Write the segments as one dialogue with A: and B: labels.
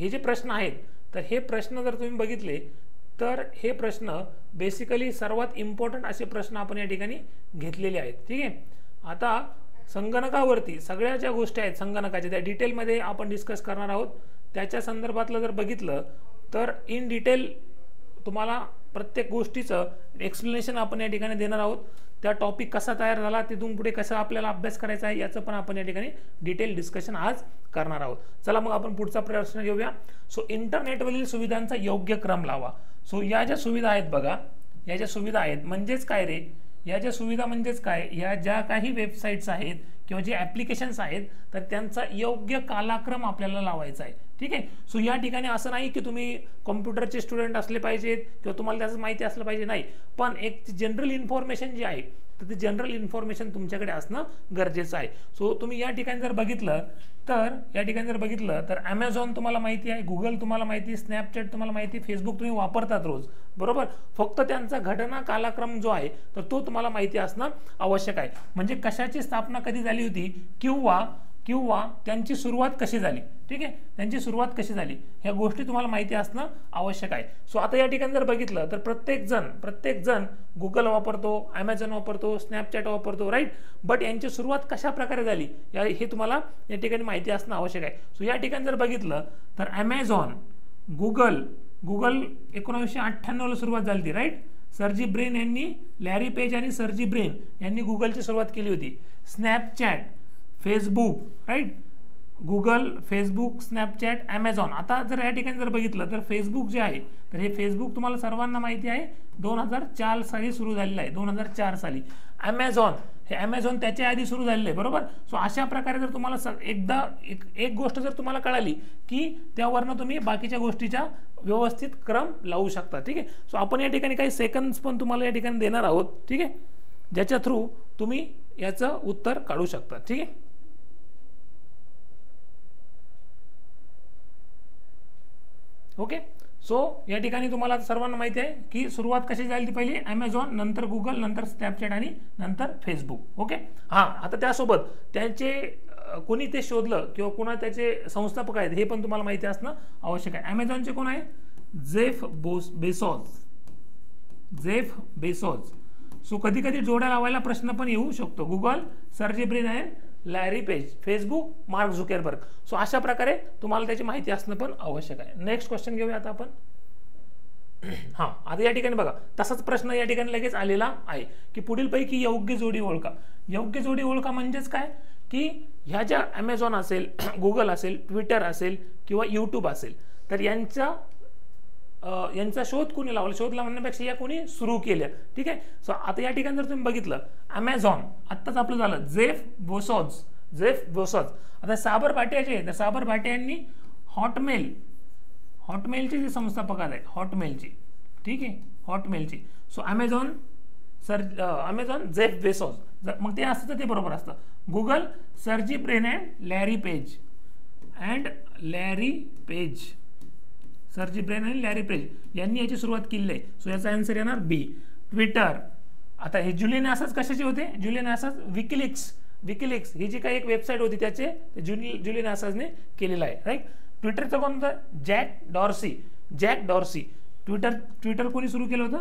A: हे जे प्रश्न आहेत तर हे प्रश्न जर तुम्ही बघितले तर हे प्रश्न बेसिकली सर्वात इम्पॉर्टंट असे प्रश्न आपण या ठिकाणी घेतलेले आहेत. ठीक आहे. आता संगणकावरती सगळ्या ज्या गोष्टी आहेत संगणकाच्या त्या डिटेलमध्ये आपण डिस्कस करणार आहोत. त्याच्या संदर्भातलं जर बघितलं तर इन डिटेल तुम्हाला प्रत्येक गोष्टीचं एक्सप्लेनेशन आपण या ठिकाणी देणार आहोत. त्या टॉपिक कसा तयार झाला तिथून पुढे कसा आपल्याला अभ्यास करायचा आहे याचं पण आपण या ठिकाणी डिटेल डिस्कशन आज करणार आहोत. चला मग आपण पुढचा प्रश्न घेऊया. सो इंटरनेटवरील सुविधांचा योग्य क्रम लावा. सो या ज्या सुविधा आहेत बघा, या ज्या सुविधा आहेत म्हणजेच काय रे, या ज्या सुविधा म्हणजेच काय, या ज्या काही वेबसाईट्स आहेत किंवा जे ॲप्लिकेशन्स आहेत तर त्यांचा योग्य कालक्रम आपल्याला लावायचा आहे. ठीक आहे. सो या ठिकाणी असं नाही की तुम्ही कॉम्प्युटरचे स्टुडंट असले पाहिजेत किंवा तुम्हाला त्याचं माहिती असलं पाहिजे, नाही, पण एक जनरल इन्फॉर्मेशन जी आहे तर ते जनरल इन्फॉर्मेशन तुमच्याकडे असणं गरजेचं आहे. सो तुम्ही या ठिकाणी जर बघितलं तर ॲमेझॉन तुम्हाला माहिती आहे, गुगल तुम्हाला माहिती, स्नॅपचॅट तुम्हाला माहिती, फेसबुक तुम्ही वापरतात रोज, बरोबर. फक्त त्यांचा घटना कालक्रम जो आहे तर तो तुम्हाला माहिती असणं आवश्यक आहे. म्हणजे कशाची स्थापना कधी झाली होती किंवा त्यांची सुरुवात कशी झाली. ठीक आहे. त्यांची सुरुवात कशी झाली ह्या गोष्टी तुम्हाला माहिती असणं आवश्यक आहे. सो आता या ठिकाणी जर बघितलं तर प्रत्येक जण गुगल वापरतो, ॲमेझॉन वापरतो, स्नॅपचॅट वापरतो, राईट. बट यांची सुरुवात कशा प्रकारे झाली हे तुम्हाला या ठिकाणी माहिती असणं आवश्यक आहे. सो या ठिकाणी जर बघितलं तर ॲमेझॉन, गुगल 1998ला सुरुवात झाली होती, राईट. सर्जी ब्रेन यांनी, लॅरी पेज आणि सर्जी ब्रेन यांनी गुगलची सुरुवात केली होती. Snapchat, Facebook, right. Google, Facebook, Snapchat, Amazon. आता जर या ठिकाणी जर बघितलं तर फेसबुक जे आहे तर हे फेसबुक तुम्हाला सर्वांना माहिती आहे 2004 साली सुरू झालेलं आहे, 2004 साली. ॲमेझॉन त्याच्या आधी सुरू झालेलं आहे, बरोबर. सो अशा प्रकारे जर तुम्हाला एकदा एक गोष्ट जर तुम्हाला कळाली की त्यावरनं तुम्ही बाकीच्या गोष्टीचा व्यवस्थित क्रम लावू शकता. ठीक आहे. सो आपण या ठिकाणी काही सेकंड्स पण तुम्हाला या ठिकाणी देणार आहोत, ठीक आहे, ज्याच्या थ्रू तुम्ही याचं उत्तर काढू शकता. ठीक आहे. ओके. सो या ठिकाणी तुम्हाला सर्वांना माहिती आहे की सुरुवात कशी झाली, पहिली ॲमेझॉन, नंतर गुगल, नंतर स्नॅपचॅट आणि नंतर फेसबुक. ओके. हां, आता त्यासोबत त्यांचे कोणी ते शोधलं किंवा कोणा त्याचे संस्थापक आहेत हे पण तुम्हाला माहिती असणं आवश्यक आहे. ॲमेझॉनचे कोण आहे? Jeff Bezos. सो कधी कधी जोड्या लावायला प्रश्न पण येऊ शकतो. गुगल, सर्जी ब्रिन आहे, Larry page, Facebook, mark Zuckerberg. So अशा प्रकारे तुम्हाला त्याची माहिती असणं पण आवश्यक आहे. नेक्स्ट क्वेश्चन घेऊया आता आपण. हां, आता या ठिकाणी बघा तसाच प्रश्न या ठिकाणी लगेच आलेला आहे की पुढीलपैकी योग्य जोडी ओळखा. योग्य जोडी ओळखा म्हणजेच काय की ह्या ज्या ॲमेझॉन असेल, गुगल असेल, ट्विटर असेल किंवा यूट्यूब असेल तर यांचा शोध कोणी लावला, शोधला म्हणण्यापेक्षा या कोणी सुरू केल्या. ठीक आहे. सो आता या ठिकाणी जर तुम्ही बघितलं ॲमेझॉन आत्ताच आपलं झालं जेफ बेसॉस. आता साबर भाटिया जे आहे तर साबर भाटिया यांनी हॉटमेलचे जे संस्थापक आहे हॉटमेलची, ठीक आहे, हॉटमेलची. सो ॲमेझॉन जेफ बेसॉस, मग ते असतं ते बरोबर असतं. Google, Sergey Brin and Larry Page यांनी याची सुरुवात केली आहे. सो याचा आन्सर येणार बी. ट्विटर, आता हे जुलियन असाज कशाचे होते? जुलियन असाज विकिलिक्स ही जी काही एक वेबसाईट होती त्याचे जुलियन असाजने केलेलं आहे, राईट. ट्विटरचं कोण होतं? Jack Dorsey. ट्विटर कोणी सुरू केलं होतं?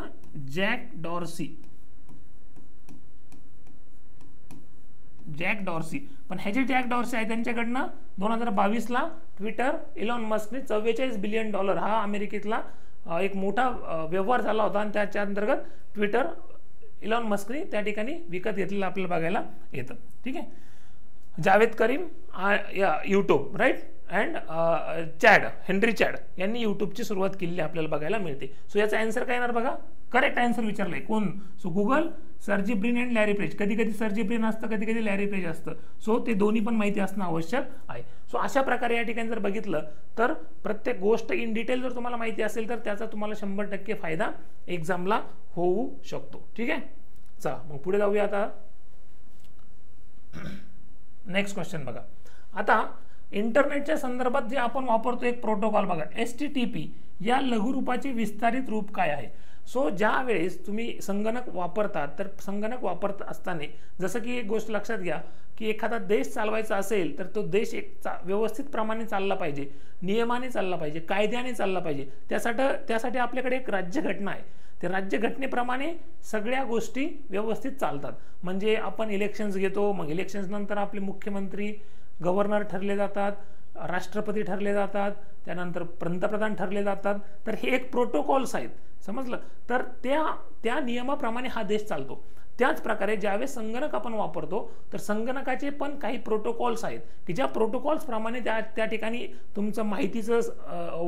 A: Jack Dorsey. पण हे जे जॅक डॉर्सी आहे त्यांच्याकडनं 2022ला ट्विटर इलॉन मस्कने $44 बिलियन हा अमेरिकेतला एक मोठा व्यवहार झाला होता आणि त्याच्या अंतर्गत ट्विटर इलॉन मस्कने त्या ठिकाणी विकत घेतलेलं आपल्याला बघायला येतं. ठीक आहे. Jawed Karim YouTube, right, and Henry Chad यांनी यूट्यूबची सुरुवात केलेली आपल्याला बघायला मिळते. सो याचा आन्सर काय येणार बघा. करेक्ट आन्सर विचारलंय कोण? So Google, Sergey Brin and Larry Page. कधी कधी सर्जी ब्रिन असतं, कधी कधी लॅरी पेज असतं. सो ते दोन्ही पण माहिती असणं आवश्यक आहे. सो अशा प्रकारे या ठिकाणी जर बघितलं तर प्रत्येक गोष्ट इन डिटेल जर तुम्हाला माहिती असेल तर त्याचा तुम्हाला 100% फायदा एक्झामला होऊ शकतो. ठीक आहे. चला मग पुढे जाऊया. आता नेक्स्ट क्वेश्चन बघा. आता इंटरनेटच्या संदर्भात जे आपण वापरतो एक प्रोटोकॉल बघा, HTTP या लघुरूपाचे विस्तारित रूप काय आहे? सो ज्या वेळेस तुम्ही संगणक वापरतात तर संगणक वापरत असताना जसं की एक गोष्ट लक्षात घ्या की एखादा देश चालवायचा असेल तर तो देश व्यवस्थित प्रमाणे चालला पाहिजे, नियमाने चालला पाहिजे, कायद्याने चालला पाहिजे. त्यासाठी आपल्याकडे एक राज्यघटना आहे. ते राज्यघटनेप्रमाणे सगळ्या गोष्टी व्यवस्थित चालतात. म्हणजे आपण इलेक्शन्स घेतो, मग इलेक्शन्स नंतर आपले मुख्यमंत्री, गव्हर्नर ठरले जातात, राष्ट्रपती ठरले जातात, त्यानंतर पंतप्रधान ठरले जातात. तर हे एक प्रोटोकॉल्स आहेत, समजलं. तर त्या नियमाप्रमाणे हा देश चालतो. त्याच प्रकारे ज्यावेळेस संगणक आपण वापरतो तर संगणकाचे पण काही प्रोटोकॉल्स आहेत की ज्या प्रोटोकॉल्स प्रमाणे त्या ठिकाणी तुमचं माहितीचं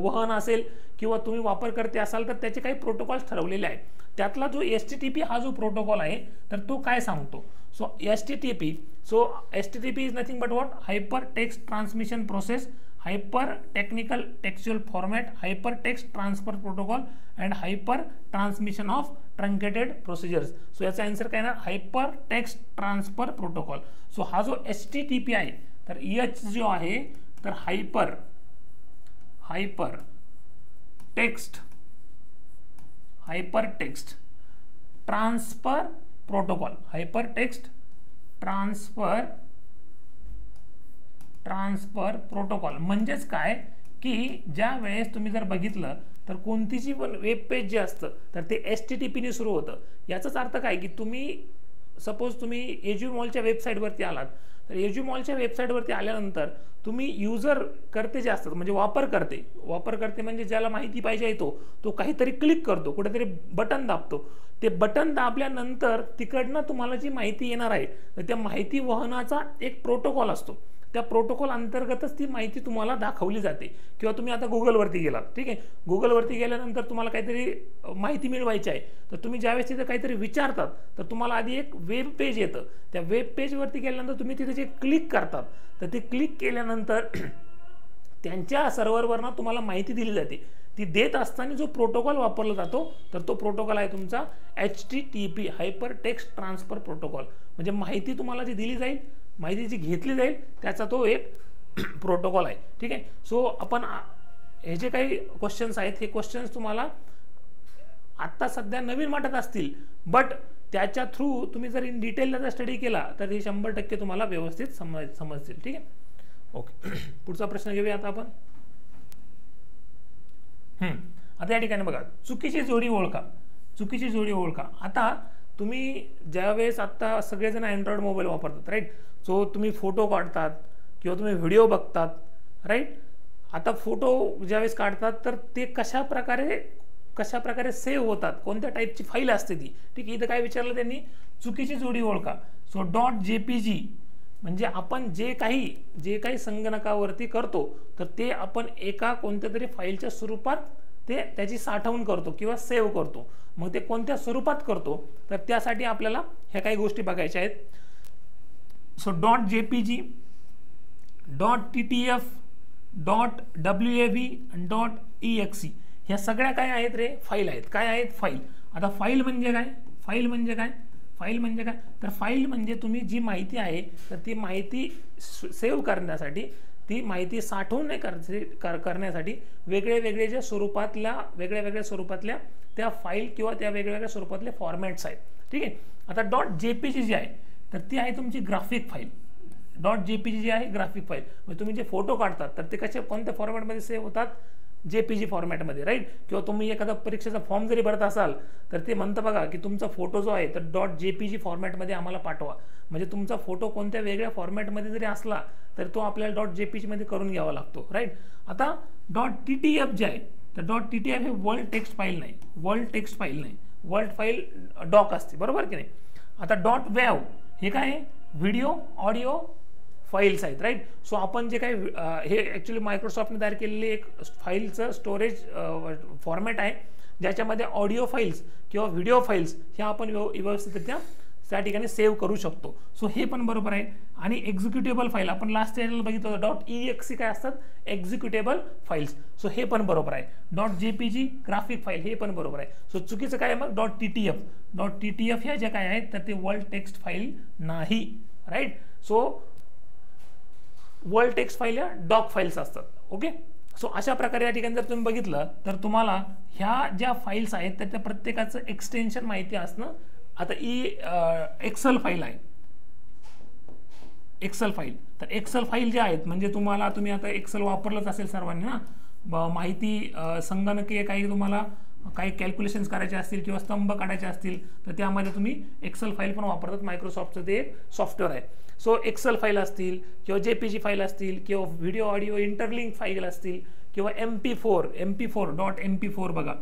A: वहन असेल किंवा तुम्ही वापर करते असाल तर त्याचे काही प्रोटोकॉल्स ठरवलेले आहेत. त्यातला जो HTTP हा जो प्रोटोकॉल आहे तर तो काय सांगतो. So HTTP is nothing but what, hyper text transmission process, hyper technical textual format, hyper text transfer protocol and hyper transmission of truncated procedures. So याचा आन्सर काय येणार, hyper text transfer protocol. So हा जो HTTP आहे तर H जो आहे तर hyper text transfer protocol, hyper text transfer protocol. म्हणजेच काय की ज्या वेळेस तुम्ही जर बघितलं तर कोणतीची पण वेब पेज जे असतं तर ते HTTP ने सुरू होतं. याचाच अर्थ काय की सपोज तुम्ही एज्युमॉलच्या वेबसाईटवरती आलात तर एज्युमॉलच्या वेबसाईटवरती आल्यानंतर तुम्ही युजर करते जे असतात म्हणजे वापरकर्ते म्हणजे ज्याला माहिती पाहिजे आहे तो काहीतरी क्लिक करतो, कुठेतरी बटन दाबतो. ते बटन दाबल्यानंतर तिकडनं तुम्हाला जी माहिती येणार आहे तर त्या माहिती वहनाचा एक प्रोटोकॉल असतो. त्या प्रोटोकॉल अंतर्गतच ती माहिती तुम्हाला दाखवली जाते. किंवा तुम्ही आता गुगलवरती गेलात, ठीक आहे, गुगलवरती गेल्यानंतर तुम्हाला काहीतरी माहिती मिळवायची आहे तर तुम्ही ज्यावेळेस तिथे काहीतरी विचारतात तर तुम्हाला आधी एक वेब पेज येतं. त्या वेब पेजवरती गेल्यानंतर तुम्ही तिथे जे क्लिक करतात तर ते क्लिक केल्यानंतर त्यांच्या सर्व्हरवरनं तुम्हाला माहिती दिली जाते. ती देत असताना जो प्रोटोकॉल वापरला जातो तर तो प्रोटोकॉल आहे तुमचा HTTP, hyper text transfer protocol. म्हणजे माहिती तुम्हाला जी दिली जाईल, माहिती जी घेतली जाईल त्याचा तो एक प्रोटोकॉल आहे. ठीक आहे. सो आपण हे जे काही क्वेश्चन्स आहेत हे क्वेश्चन्स तुम्हाला आत्ता सध्या नवीन वाटत असतील, बट त्याच्या थ्रू तुम्ही जर इन डिटेल त्याचा स्टडी केला तर हे 100% तुम्हाला व्यवस्थित समजतील. ठीक आहे. ओके, पुढचा प्रश्न घेऊया आता आपण. आता या ठिकाणी बघा, चुकीची जोडी ओळखा. आता तुम्ही ज्यावेळेस आता सगळेजण अँड्रॉइड मोबाईल वापरतात, राईट. सो तुम्ही फोटो काढतात किंवा तुम्ही व्हिडिओ बघतात, राईट. आता फोटो ज्यावेळेस काढतात तर ते कशा प्रकारे सेव्ह होतात, कोणत्या टाईपची फाईल असते ती. ठीक आहे. इथं काय विचारलं त्यांनी, चुकीची जोडी ओळखा. सो .jpg म्हणजे आपण जे काही संगणकावरती करतो तर ते आपण एका कोणत्या तरी फाईलच्या स्वरूपात त्याची साठवण करतो किंवा सेव्ह करतो. मग ते कोणत्या स्वरूपात करतो तर त्यासाठी आपल्याला ह्या काही गोष्टी बघायच्या आहेत. सो .jpg, .ttf, .wav आणि .exe ह्या सगळ्या काय आहेत रे, फाईल आहेत. काय आहेत, फाईल. आता फाईल म्हणजे काय तर फाईल म्हणजे तुम्ही जी माहिती आहे तर ती माहिती सेव्ह करण्यासाठी, ती माहिती साठवून करण्यासाठी वेगळ्या स्वरूपातल्या त्या फाईल किंवा त्या वेगवेगळ्या स्वरूपातले फॉर्मॅट्स आहेत. ठीक आहे. आता .jpg जी आहे तर ती आहे तुमची ग्राफिक फाईल. .jpg जी आहे ग्राफिक फाईल. म्हणजे तुम्ही जे फोटो काढतात तर ते कोणत्या फॉर्मॅटमध्ये सेव्ह होतात, JPG फॉर्मॅटमध्ये, राईट. किंवा तुम्ही एखादा परीक्षेचा फॉर्म जरी भरत असाल तर ते म्हणतं बघा की तुमचा फोटो जो आहे तर .jpg फॉर्मॅटमध्ये आम्हाला पाठवा. म्हणजे तुमचा फोटो कोणत्या वेगळ्या फॉर्मॅटमध्ये जरी असला तर तो आपल्याला .jpg मध्ये करून घ्यावा लागतो, राईट. आता .ttf जे आहे तर .ttf हे वर्ल्ड टेक्स्ट फाईल नाही, वर्ल्ड फाईल डॉक असते, बरोबर की नाही. आता .wav हे काय आहे, व्हिडिओ ऑडिओ फाईल्स आहेत, राईट. सो आपण जे काही हे ॲक्च्युली मायक्रोसॉफ्टने तयार केलेले एक फाईलचं स्टोरेज फॉर्मॅट आहे ज्याच्यामध्ये ऑडिओ फाईल्स किंवा व्हिडिओ फाईल्स ह्या आपण व्यवस्थितरित्या त्या ठिकाणी सेव्ह करू शकतो. सो हे पण बरोबर आहे. आणि एक्झिक्युटेबल फाईल आपण लास्ट इयरला बघितलं होतं, .exe काय असतात, एक्झिक्युटेबल फाईल्स. सो हे पण बरोबर आहे. .jpg ग्राफिक फाईल हे पण बरोबर आहे. सो चुकीचं काय मग .ttf ह्या ज्या काय आहेत तर ते वर्ल्ड टेक्स्ट फाईल नाही, right. So world text file या डॉक फाईल्स असतात. ओके. सो अशा प्रकारे या ठिकाणी जर तुम्ही बघितलं तर तुम्हाला ह्या ज्या फाईल्स आहेत तर त्या प्रत्येकाचं एक्सटेन्शन माहिती असणं. आता एक्सेल फाईल आहे, एक्सेल फाईल. तर एक्सेल फाईल जे आहेत म्हणजे तुम्ही आता एक्सेल वापरलंच असेल सर्वांनी ना, माहिती संगणकीय काही तुम्हाला काही कॅल्क्युलेशन्स करायचे असतील किंवा स्तंभ काढायचे असतील तर त्यामध्ये तुम्ही एक्सेल फाईल पण वापरतात. मायक्रोसॉफ्टचं ते एक सॉफ्टवेअर आहे. सो एक्सेल फाईल असतील किंवा JPG फाईल असतील किंवा व्हिडिओ ऑडिओ इंटरलिंक फाईल असतील किंवा MP4 .MP4 बघा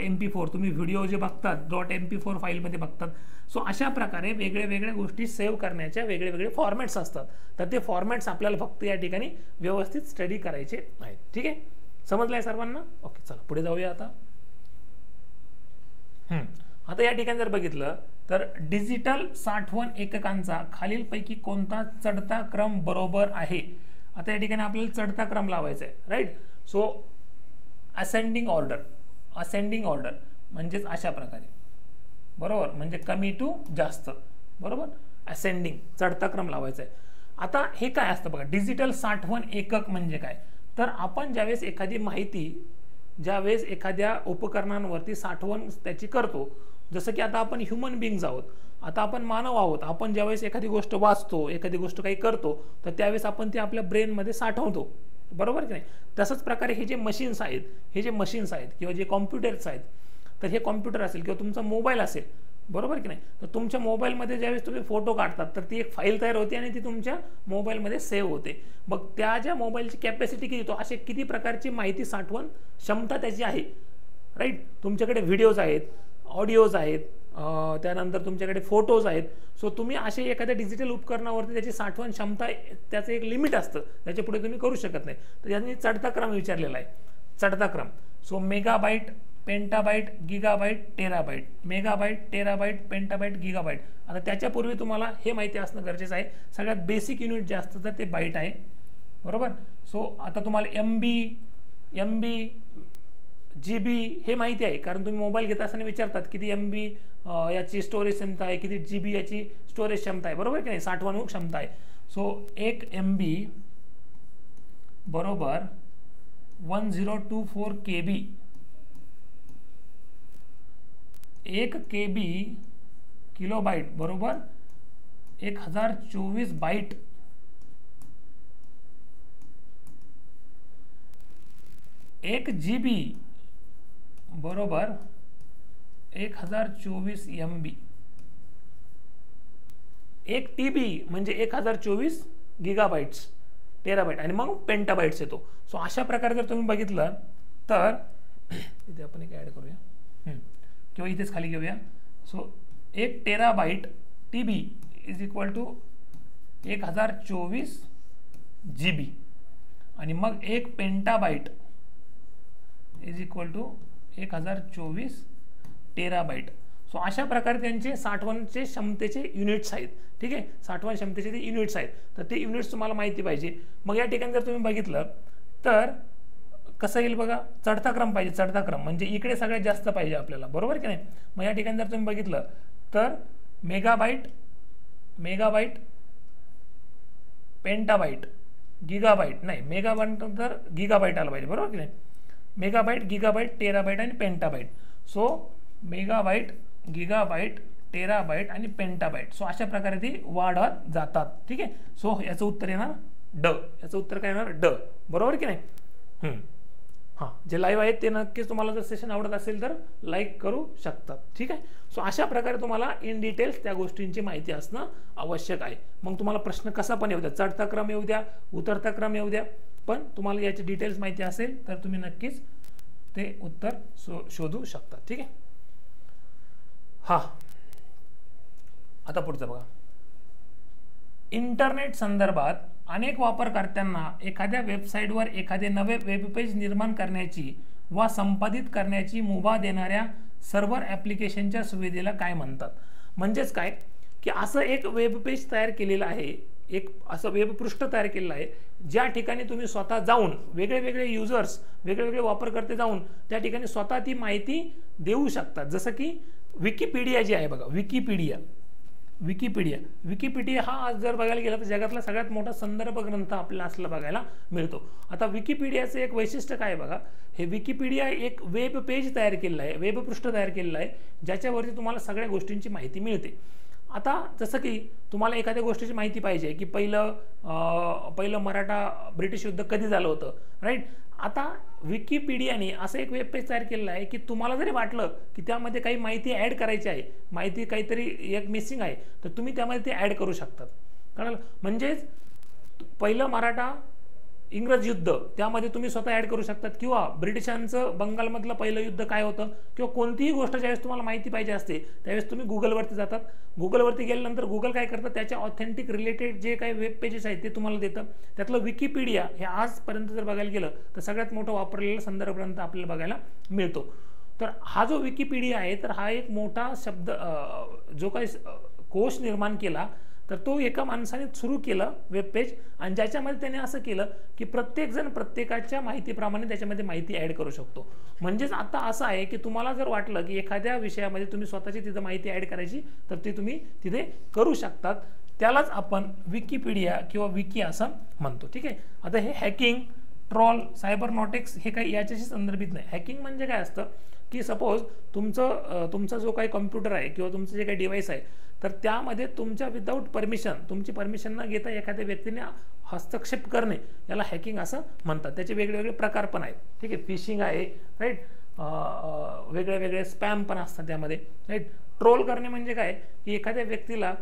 A: .MP4 तुम्ही व्हिडिओ जे बघतात .MP4 फाईलमध्ये बघतात. सो अशा प्रकारे वेगळ्या गोष्टी सेव्ह करण्याच्या वेगळे फॉर्मॅट्स असतात. तर ते फॉर्मॅट्स आपल्याला फक्त या ठिकाणी व्यवस्थित स्टडी करायचे आहेत. ठीक आहे, समजलंय सर्वांना? ओके, चला पुढे जाऊया आता. आता या ठिकाणी जर बघितलं तर डिजिटल साठवण एककांचा खालीलपैकी कोणता चढता क्रम बरोबर आहे. आता या ठिकाणी आपल्याला चढता क्रम लावायचा आहे, राईट. सो असेंडिंग ऑर्डर म्हणजेच अशा प्रकारे, बरोबर, म्हणजे कमी टू जास्त, बरोबर, असेंडिंग चढता क्रम लावायचा आहे. आता हे काय असतं बघा, डिजिटल साठवण एकक म्हणजे काय, तर आपण ज्यावेळेस एखादी माहिती ज्यावेळेस एखाद्या उपकरणांवरती साठवण त्याची करतो, जसं की आता आपण ह्युमन बिंग्स आहोत, आता आपण मानव आहोत, आपण ज्यावेळेस एखादी गोष्ट वाचतो, एखादी गोष्ट काही करतो तर त्यावेळेस आपण ते आपल्या ब्रेनमध्ये साठवतो, बरोबर की नाही. तसंच प्रकारे हे जे मशीन्स आहेत किंवा जे कॉम्प्युटर्स आहेत, तर हे कॉम्प्युटर असेल किंवा तुमचा मोबाईल असेल, बरोबर की नाही, तर तुमच्या मोबाईलमध्ये ज्यावेळेस तुम्ही फोटो काढतात तर ती एक फाईल तयार होते आणि ती तुमच्या मोबाईलमध्ये सेव्ह होते. मग त्या ज्या मोबाईलची कॅपॅसिटी किती, तो असे किती प्रकारची माहिती साठवण क्षमता त्याची आहे, राईट. तुमच्याकडे व्हिडिओज आहेत, ऑडिओज आहेत, त्यानंतर तुमच्याकडे फोटोज आहेत. सो तुम्ही असे एखाद्या डिजिटल उपकरणावरती त्याची साठवण क्षमता, त्याचं एक लिमिट असतं, त्याच्या पुढे तुम्ही करू शकत नाही. तर यांनी चढता क्रम विचारलेला आहे, चढता क्रम. So megabyte, pentabyte, gigabyte, terabyte, megabyte, terabyte, pentabyte, gigabyte. आता त्याच्यापूर्वी तुम्हाला हे माहिती असणं गरजेचं आहे, सगळ्यात बेसिक युनिट जे असतं तर ते बाईट आहे, बरोबर. सो आता तुम्हाला MB GB हे माहिती आहे, कारण तुम्ही मोबाईल घेत असताना विचारतात किती MB याची स्टोरेज क्षमता आहे, किती GB याची स्टोरेज क्षमता आहे, बरोबर की नाही, साठवण क्षमता आहे. सो 1 MB बरोबर 1024 KB, 1 KB किलोबाईट बरोबर 1024 बाईट, 1 GB बरोबर 1024 MB, 1 TB म्हणजे 1024 गिगाबाईट्स, टेराबाईट, आणि मग पेंटाबाईट्स येतो. सो अशा प्रकारे जर तुम्ही बघितलं तर इथे आपण एक ॲड करूया किंवा इथेच खाली घेऊया. So 1 terabyte TB is equal to 1024 GB आणि मग 1 petabyte is equal to 1024 terabyte. So अशा प्रकारे त्यांचे साठवणचे क्षमतेचे युनिट्स आहेत, ठीक आहे, साठवण क्षमतेचे ते युनिट्स आहेत. तर ते युनिट्स तुम्हाला माहिती पाहिजे. मग या ठिकाणी जर तुम्ही बघितलं तर कसं येईल बघा, चढता क्रम पाहिजे, चढता क्रम म्हणजे इकडे सगळ्यात जास्त पाहिजे आपल्याला, बरोबर की नाही. मग या ठिकाणी जर तुम्ही बघितलं तर मेगाबाईट, पेंटाबाईट, गिगाबाईट, नाही मेगाबाईट तर गिगाबाईट आलं पाहिजे, बरोबर की नाही. मेगाबाईट, गिगाबाईट, टेराबाईट आणि पेंटाबाईट. सो मेगाबाईट, गिगाबाईट, टेराबाईट आणि पेंटाबाईट. सो अशा प्रकारे ती वाढत जातात, ठीक आहे. सो याचं उत्तर येणार ड, याचं उत्तर काय येणार ड, बरोबर की नाही. हां, जे लाईव्ह आहेत ते नक्कीच तुम्हाला जर सेशन आवडत असेल तर लाईक करू शकतात, ठीक आहे. सो अशा प्रकारे तुम्हाला इन डिटेल्स त्या गोष्टींची माहिती असणं आवश्यक आहे. मग तुम्हाला प्रश्न कसा पण येऊ द्या, चढता क्रम येऊ द्या, उतरता क्रम येऊ द्या, पण तुम्हाला याची डिटेल्स माहिती असेल तर तुम्ही नक्कीच ते उत्तर शोधू शकता, ठीक आहे. हां, आता पुढचं बघा. इंटरनेट संदर्भात अनेक वापरकर्त्यांना एखाद्या वेबसाईटवर एखादे नवे वेब पेज निर्माण करण्याची वा संपादित करण्याची मुभा देणाऱ्या सर्व्हर ॲप्लिकेशनच्या सुविधेला काय म्हणतात. म्हणजेच काय की असं एक वेब पेज तयार केलेलं आहे, एक असं वेबपृष्ठ तयार केलेलं आहे ज्या ठिकाणी तुम्ही स्वतः जाऊन वेगळे युजर्स, वेगळे वापरकर्ते जाऊन त्या ठिकाणी स्वतः ती माहिती देऊ शकतात. जसं की विकिपीडिया जी आहे बघा, विकिपीडिया हा आज जर बघायला गेला तर जगातला सगळ्यात मोठा संदर्भ ग्रंथ आपल्याला असला बघायला मिळतो. आता विकिपीडियाचं एक वैशिष्ट्य काय बघा, हे विकिपीडिया एक वेब पेज तयार केलेलं आहे, वेबपृष्ठ तयार केलेलं आहे ज्याच्यावरती तुम्हाला सगळ्या गोष्टींची माहिती मिळते. आता जसं की तुम्हाला एखाद्या गोष्टीची माहिती पाहिजे की पहिलं मराठा ब्रिटिश युद्ध कधी झालं होतं, राईट. आता विकिपीडियाने असं एक वेब पेज तयार केलेलं आहे की तुम्हाला जरी वाटलं की त्यामध्ये काही माहिती ॲड करायची आहे, माहिती काहीतरी एक मिसिंग आहे, तर तुम्ही त्यामध्ये ते ॲड करू शकतात. कळलं? म्हणजेच पहिलं मराठा इंग्रज युद्ध त्यामध्ये तुम्ही स्वतः ॲड करू शकतात, किंवा ब्रिटिशांचं बंगालमधलं पहिलं युद्ध काय होतं, किंवा कोणतीही गोष्ट ज्यावेळेस तुम्हाला माहिती पाहिजे असते त्यावेळेस तुम्ही गुगलवरती जातात. गुगलवरती गेल्यानंतर गुगल काय करतं, त्याच्या ऑथेंटिक रिलेटेड जे काही वेब पेजेस आहेत ते तुम्हाला देतं. त्यातलं विकिपीडिया हे आजपर्यंत जर बघायला गेलं तर सगळ्यात मोठं वापरलेला संदर्भ ग्रंथ आपल्याला बघायला मिळतो. तर हा जो विकिपीडिया आहे तर हा एक मोठा शब्द जो काही कोश निर्माण केला तर तो एका माणसाने सुरू केलं वेब पेज, आणि ज्याच्यामध्ये त्याने असं केलं की प्रत्येकजण प्रत्येकाच्या माहितीप्रमाणे त्याच्यामध्ये माहिती ॲड करू शकतो. म्हणजेच आता असं आहे की तुम्हाला जर वाटलं की एखाद्या विषयामध्ये तुम्ही स्वतःची तिथं माहिती ॲड करायची तर ती तुम्ही तिथे करू शकतात. त्यालाच आपण विकिपीडिया किंवा विकी असं म्हणतो. ठीक आहे. आता हे हॅकिंग, ट्रॉल, सायबरनॉटिक्स हे काही याच्याशी संदर्भित नाही. हॅकिंग म्हणजे काय असतं की सपोज तुमचा जो काही कॉम्प्युटर आहे किंवा तुमचं जे काही डिव्हाइस आहे तर त्यामध्ये तुमच्या विदाऊट परमिशन, तुमची परमिशन न घेता एखाद्या व्यक्तीने हस्तक्षेप करणे याला हॅकिंग असं म्हणतात. त्याचे वेगवेगळे प्रकार पण आहेत. ठीक आहे. फिशिंग आहे, राईट. वेगळे वेगळे स्पॅम पण असतात त्यामध्ये, राईट. ट्रोल करणे म्हणजे काय की एखाद्या व्यक्तीला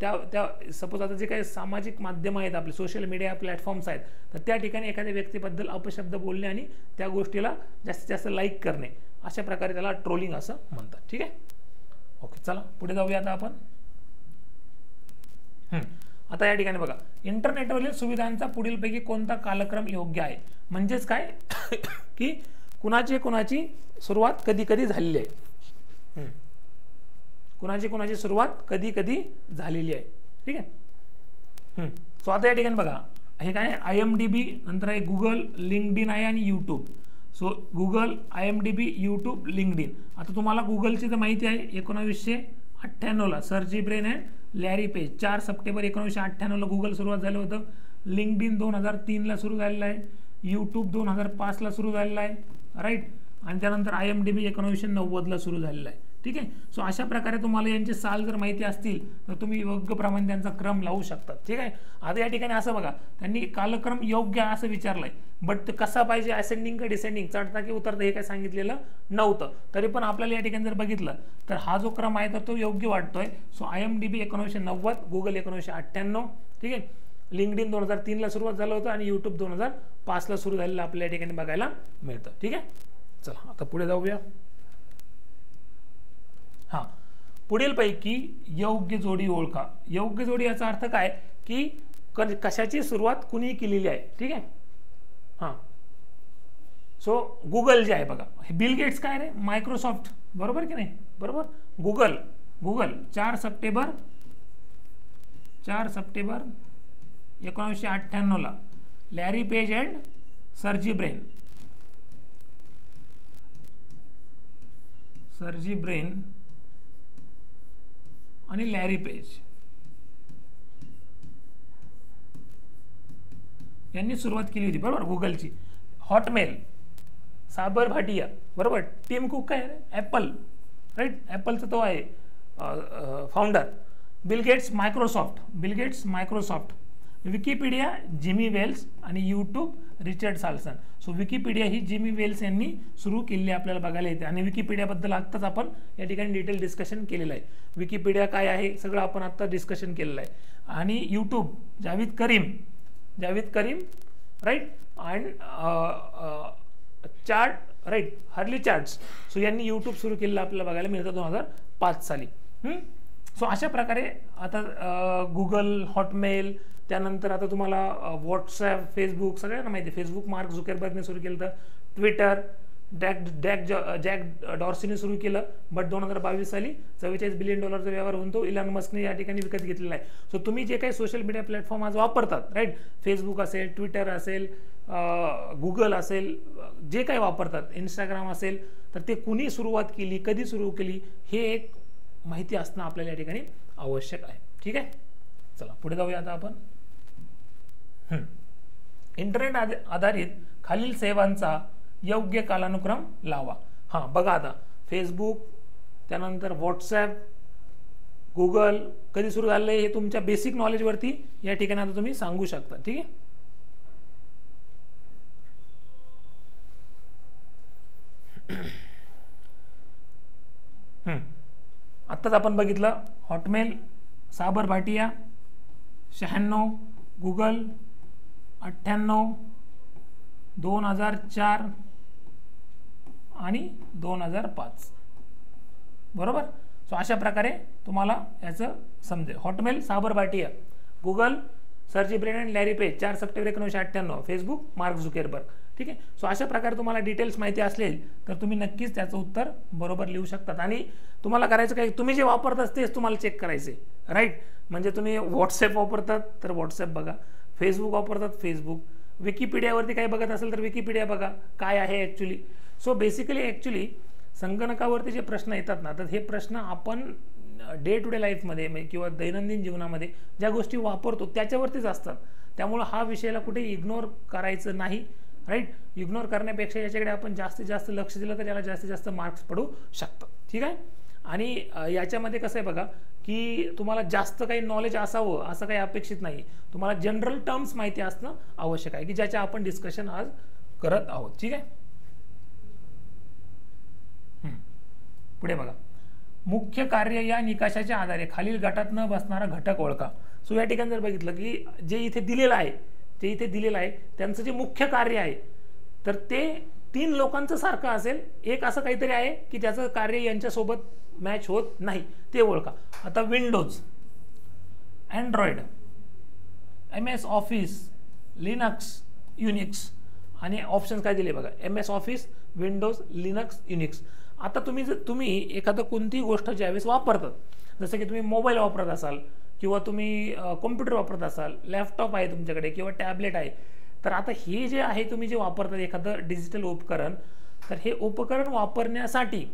A: त्या सपोज आता जे काही सामाजिक माध्यम आहेत आपले सोशल मीडिया प्लॅटफॉर्म्स आहेत तर त्या ठिकाणी एखाद्या व्यक्तीबद्दल अपशब्द बोलणे आणि त्या गोष्टीला जास्तीत जास्त लाईक करणे, अशा प्रकारे त्याला ट्रोलिंग असं म्हणतात. ठीक आहे. ओके, चला पुढे जाऊया आता आपण. आता या ठिकाणी बघा, इंटरनेटवरील सुविधांचा पुढीलपैकी कोणता कालक्रम योग्य आहे. म्हणजेच काय की कुणाची सुरुवात कधी कधी झालेली आहे. कुणाची सुरुवात कधी कधी झालेली आहे. ठीक आहे. सो आता या ठिकाणी बघा, हे काय IMDb, नंतर आहे गुगल, लिंक्डइन आहे आणि YouTube. So Google, IMDb, YouTube, LinkedIn. आता तुम्हाला गुगलची तर माहिती आहे 1998ला Sergey Brin and Larry Page, 4 September 1998ला गुगल सुरुवात झालं होतं. लिंक्डइन 2003ला सुरू झालेलं आहे. यूट्यूब 2005ला सुरू झालेलं आहे, राईट. आणि त्यानंतर IMDb 1990ला सुरू झालेला आहे. ठीक आहे. सो अशा प्रकारे तुम्हाला यांचे साल जर माहिती असतील तर तुम्ही योग्य प्रमाणे त्यांचा क्रम लावू शकतात. ठीक आहे. आता या ठिकाणी असं बघा, त्यांनी कालक्रम योग्य असं विचारलंय, बट ते कसा पाहिजे, असेंडिंग का डिसेंडिंग, चढता की उतरता हे काय सांगितलेलं नव्हतं. तरी पण आपल्याला या ठिकाणी जर बघितलं तर हा जो क्रम आहे तर तो योग्य वाटतोय. सो IMDb 1990, गुगल 1998, ठीक आहे. लिंक्डइन 2003ला सुरुवात झालं होतं आणि यूट्यूब 2005ला सुरू झालेलं आपल्या या ठिकाणी बघायला मिळतं. ठीक आहे. चला आता पुढे जाऊया. हां, पुढीलपैकी योग्य जोडी ओळखा. योग्य जोडी याचा अर्थ काय की कशाची सुरुवात कुणी केलेली आहे. ठीक आहे. हां, सो गुगल जे आहे बघा, बिल गेट्स काय रे, मायक्रोसॉफ्ट, बरोबर की नाही, बरोबर. गुगल 4 सप्टेंबर 1998ला. Larry Page and Sergey Brin आणि लॅरी पेज यांनी सुरुवात केली होती, बरोबर, गुगलची. हॉटमेल, साबर भाटिया, बरोबर. टिम कुक काय आहे, ॲपल, राईट, ॲपलचा तो आहे founder. Bill Gates Microsoft. Wikipedia Jimmy Wales आणि YouTube Richard Salson. So Wikipedia ही जिमी वेल्स यांनी सुरू केलेली आपल्याला बघायला येते. आणि विकिपीडियाबद्दल आत्ताच आपण या ठिकाणी डिटेल डिस्कशन केलेलं आहे. विकिपीडिया काय आहे सगळं आपण आत्ता डिस्कशन केलेलं आहे. आणि YouTube Jawed Karim, right. And right, Hurley Charts. So यांनी यूट्यूब सुरू केलेलं आपल्याला बघायला मिळतं 2005 साली. सो अशा प्रकारे आता गुगल, हॉटमेल, त्यानंतर आता तुम्हाला व्हॉट्सॲप, फेसबुक सगळ्यांना माहिती आहे. फेसबुक मार्क झुकरबर्गने सुरू केलं तर, ट्विटर जॅक डॉर्सीने सुरू केलं, बट 2022 साली $44 बिलियन व्यवहार होऊन तो इलॉन मस्कने या ठिकाणी विकत घेतलेला आहे. सो तुम्ही जे काही सोशल मीडिया प्लॅटफॉर्म आज वापरतात, राईट, फेसबुक असेल, ट्विटर असेल, गुगल असेल, जे काही वापरतात, इंस्टाग्राम असेल, तर ते कुणी सुरुवात केली, कधी सुरू केली, हे एक माहिती असणं आपल्याला या ठिकाणी आवश्यक आहे. ठीक आहे. चला पुढे जाऊया आता आपण. इंटरनेट आधारित खालील सेवांचा योग्य कालानुक्रम लावा. हां, बघा आता फेसबुक, त्यानंतर व्हॉट्सॲप, गुगल कधी सुरू झालं आहे हे तुमच्या बेसिक नॉलेजवरती या ठिकाणी आता तुम्ही सांगू शकता. ठीक आहे. आत्ताच आपण बघितलं हॉटमेल, साबर भाटिया 96, गुगल 98, 2004 आणि 2005. बरोबर. सो अशा प्रकारे तुम्हाला याचं समजेल. Hotmail, Sabeer Bhatia, Google Sergey Brin and Larry Page 4 September 1998, Facebook Mark Zuckerberg. ठीक आहे. सो अशा प्रकारे तुम्हाला डिटेल्स माहिती असलेल तर तुम्ही नक्कीच त्याचं उत्तर बरोबर लिहू शकतात. आणि तुम्हाला करायचं काय, तुम्ही जे वापरतात तेच तुम्हाला चेक करायचे. राईट. म्हणजे तुम्ही व्हॉट्सॲप वापरतात तर व्हॉट्सॲप बघा, फेसबुक वापरतात फेसबुक, विकिपीडियावरती काय बघत असेल तर विकिपीडिया बघा काय आहे ॲक्च्युली. सो बेसिकली ॲक्च्युली संगणकावरती जे प्रश्न येतात ना, तर हे प्रश्न आपण डे टू डे लाईफमध्ये किंवा दैनंदिन जीवनामध्ये ज्या गोष्टी वापरतो त्याच्यावरतीच असतात. त्यामुळं हा विषयाला कुठे इग्नोर करायचं नाही. राईट. इग्नोर करण्यापेक्षा याच्याकडे आपण जास्तीत जास्त लक्ष दिलं तर याला जास्तीत जास्त मार्क्स पडू शकतात. ठीक आहे. आणि याच्यामध्ये कसं आहे बघा की तुम्हाला जास्त काही नॉलेज असावं असं काही अपेक्षित नाही. तुम्हाला जनरल टर्म्स माहिती असणं आवश्यक आहे की ज्याच्या आपण डिस्कशन आज करत आहोत. ठीक आहे. पुढे बघा, मुख्य कार्य या निकषाच्या आधारे खालील गटात न बसणारा घटक ओळखा. सो या ठिकाणी जर बघितलं की जे इथे दिलेलं आहे त्यांचं जे मुख्य कार्य आहे तर ते 3 लोकांचं सारखं असेल. एक असं काहीतरी आहे की त्याचं कार्य यांच्यासोबत मॅच होत नाही, ते ओळखा. आता Windows, Android, MS office, Linux, Unix आणि ऑप्शन काय दिले बघा, MS office, Windows, Linux, Unix. आता तुम्ही एखादं कोणतीही गोष्ट ज्यावेळेस वापरतात, जसं की तुम्ही मोबाईल वापरत असाल किंवा तुम्ही कॉम्प्युटर वापरत असाल, लॅपटॉप आहे तुमच्याकडे किंवा टॅबलेट आहे, तर आता हे जे आहे तुम्ही जे वापरतात एखादं डिजिटल उपकरण, तर हे उपकरण वापरण्यासाठी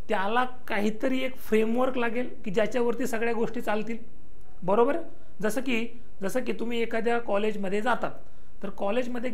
A: त्याला काहीतरी एक फ्रेमवर्क लागेल की ज्याच्यावरती सगळ्या गोष्टी चालतील. बरोबर. जसं की तुम्ही एखाद्या कॉलेजमध्ये जातात, तर कॉलेजमध्ये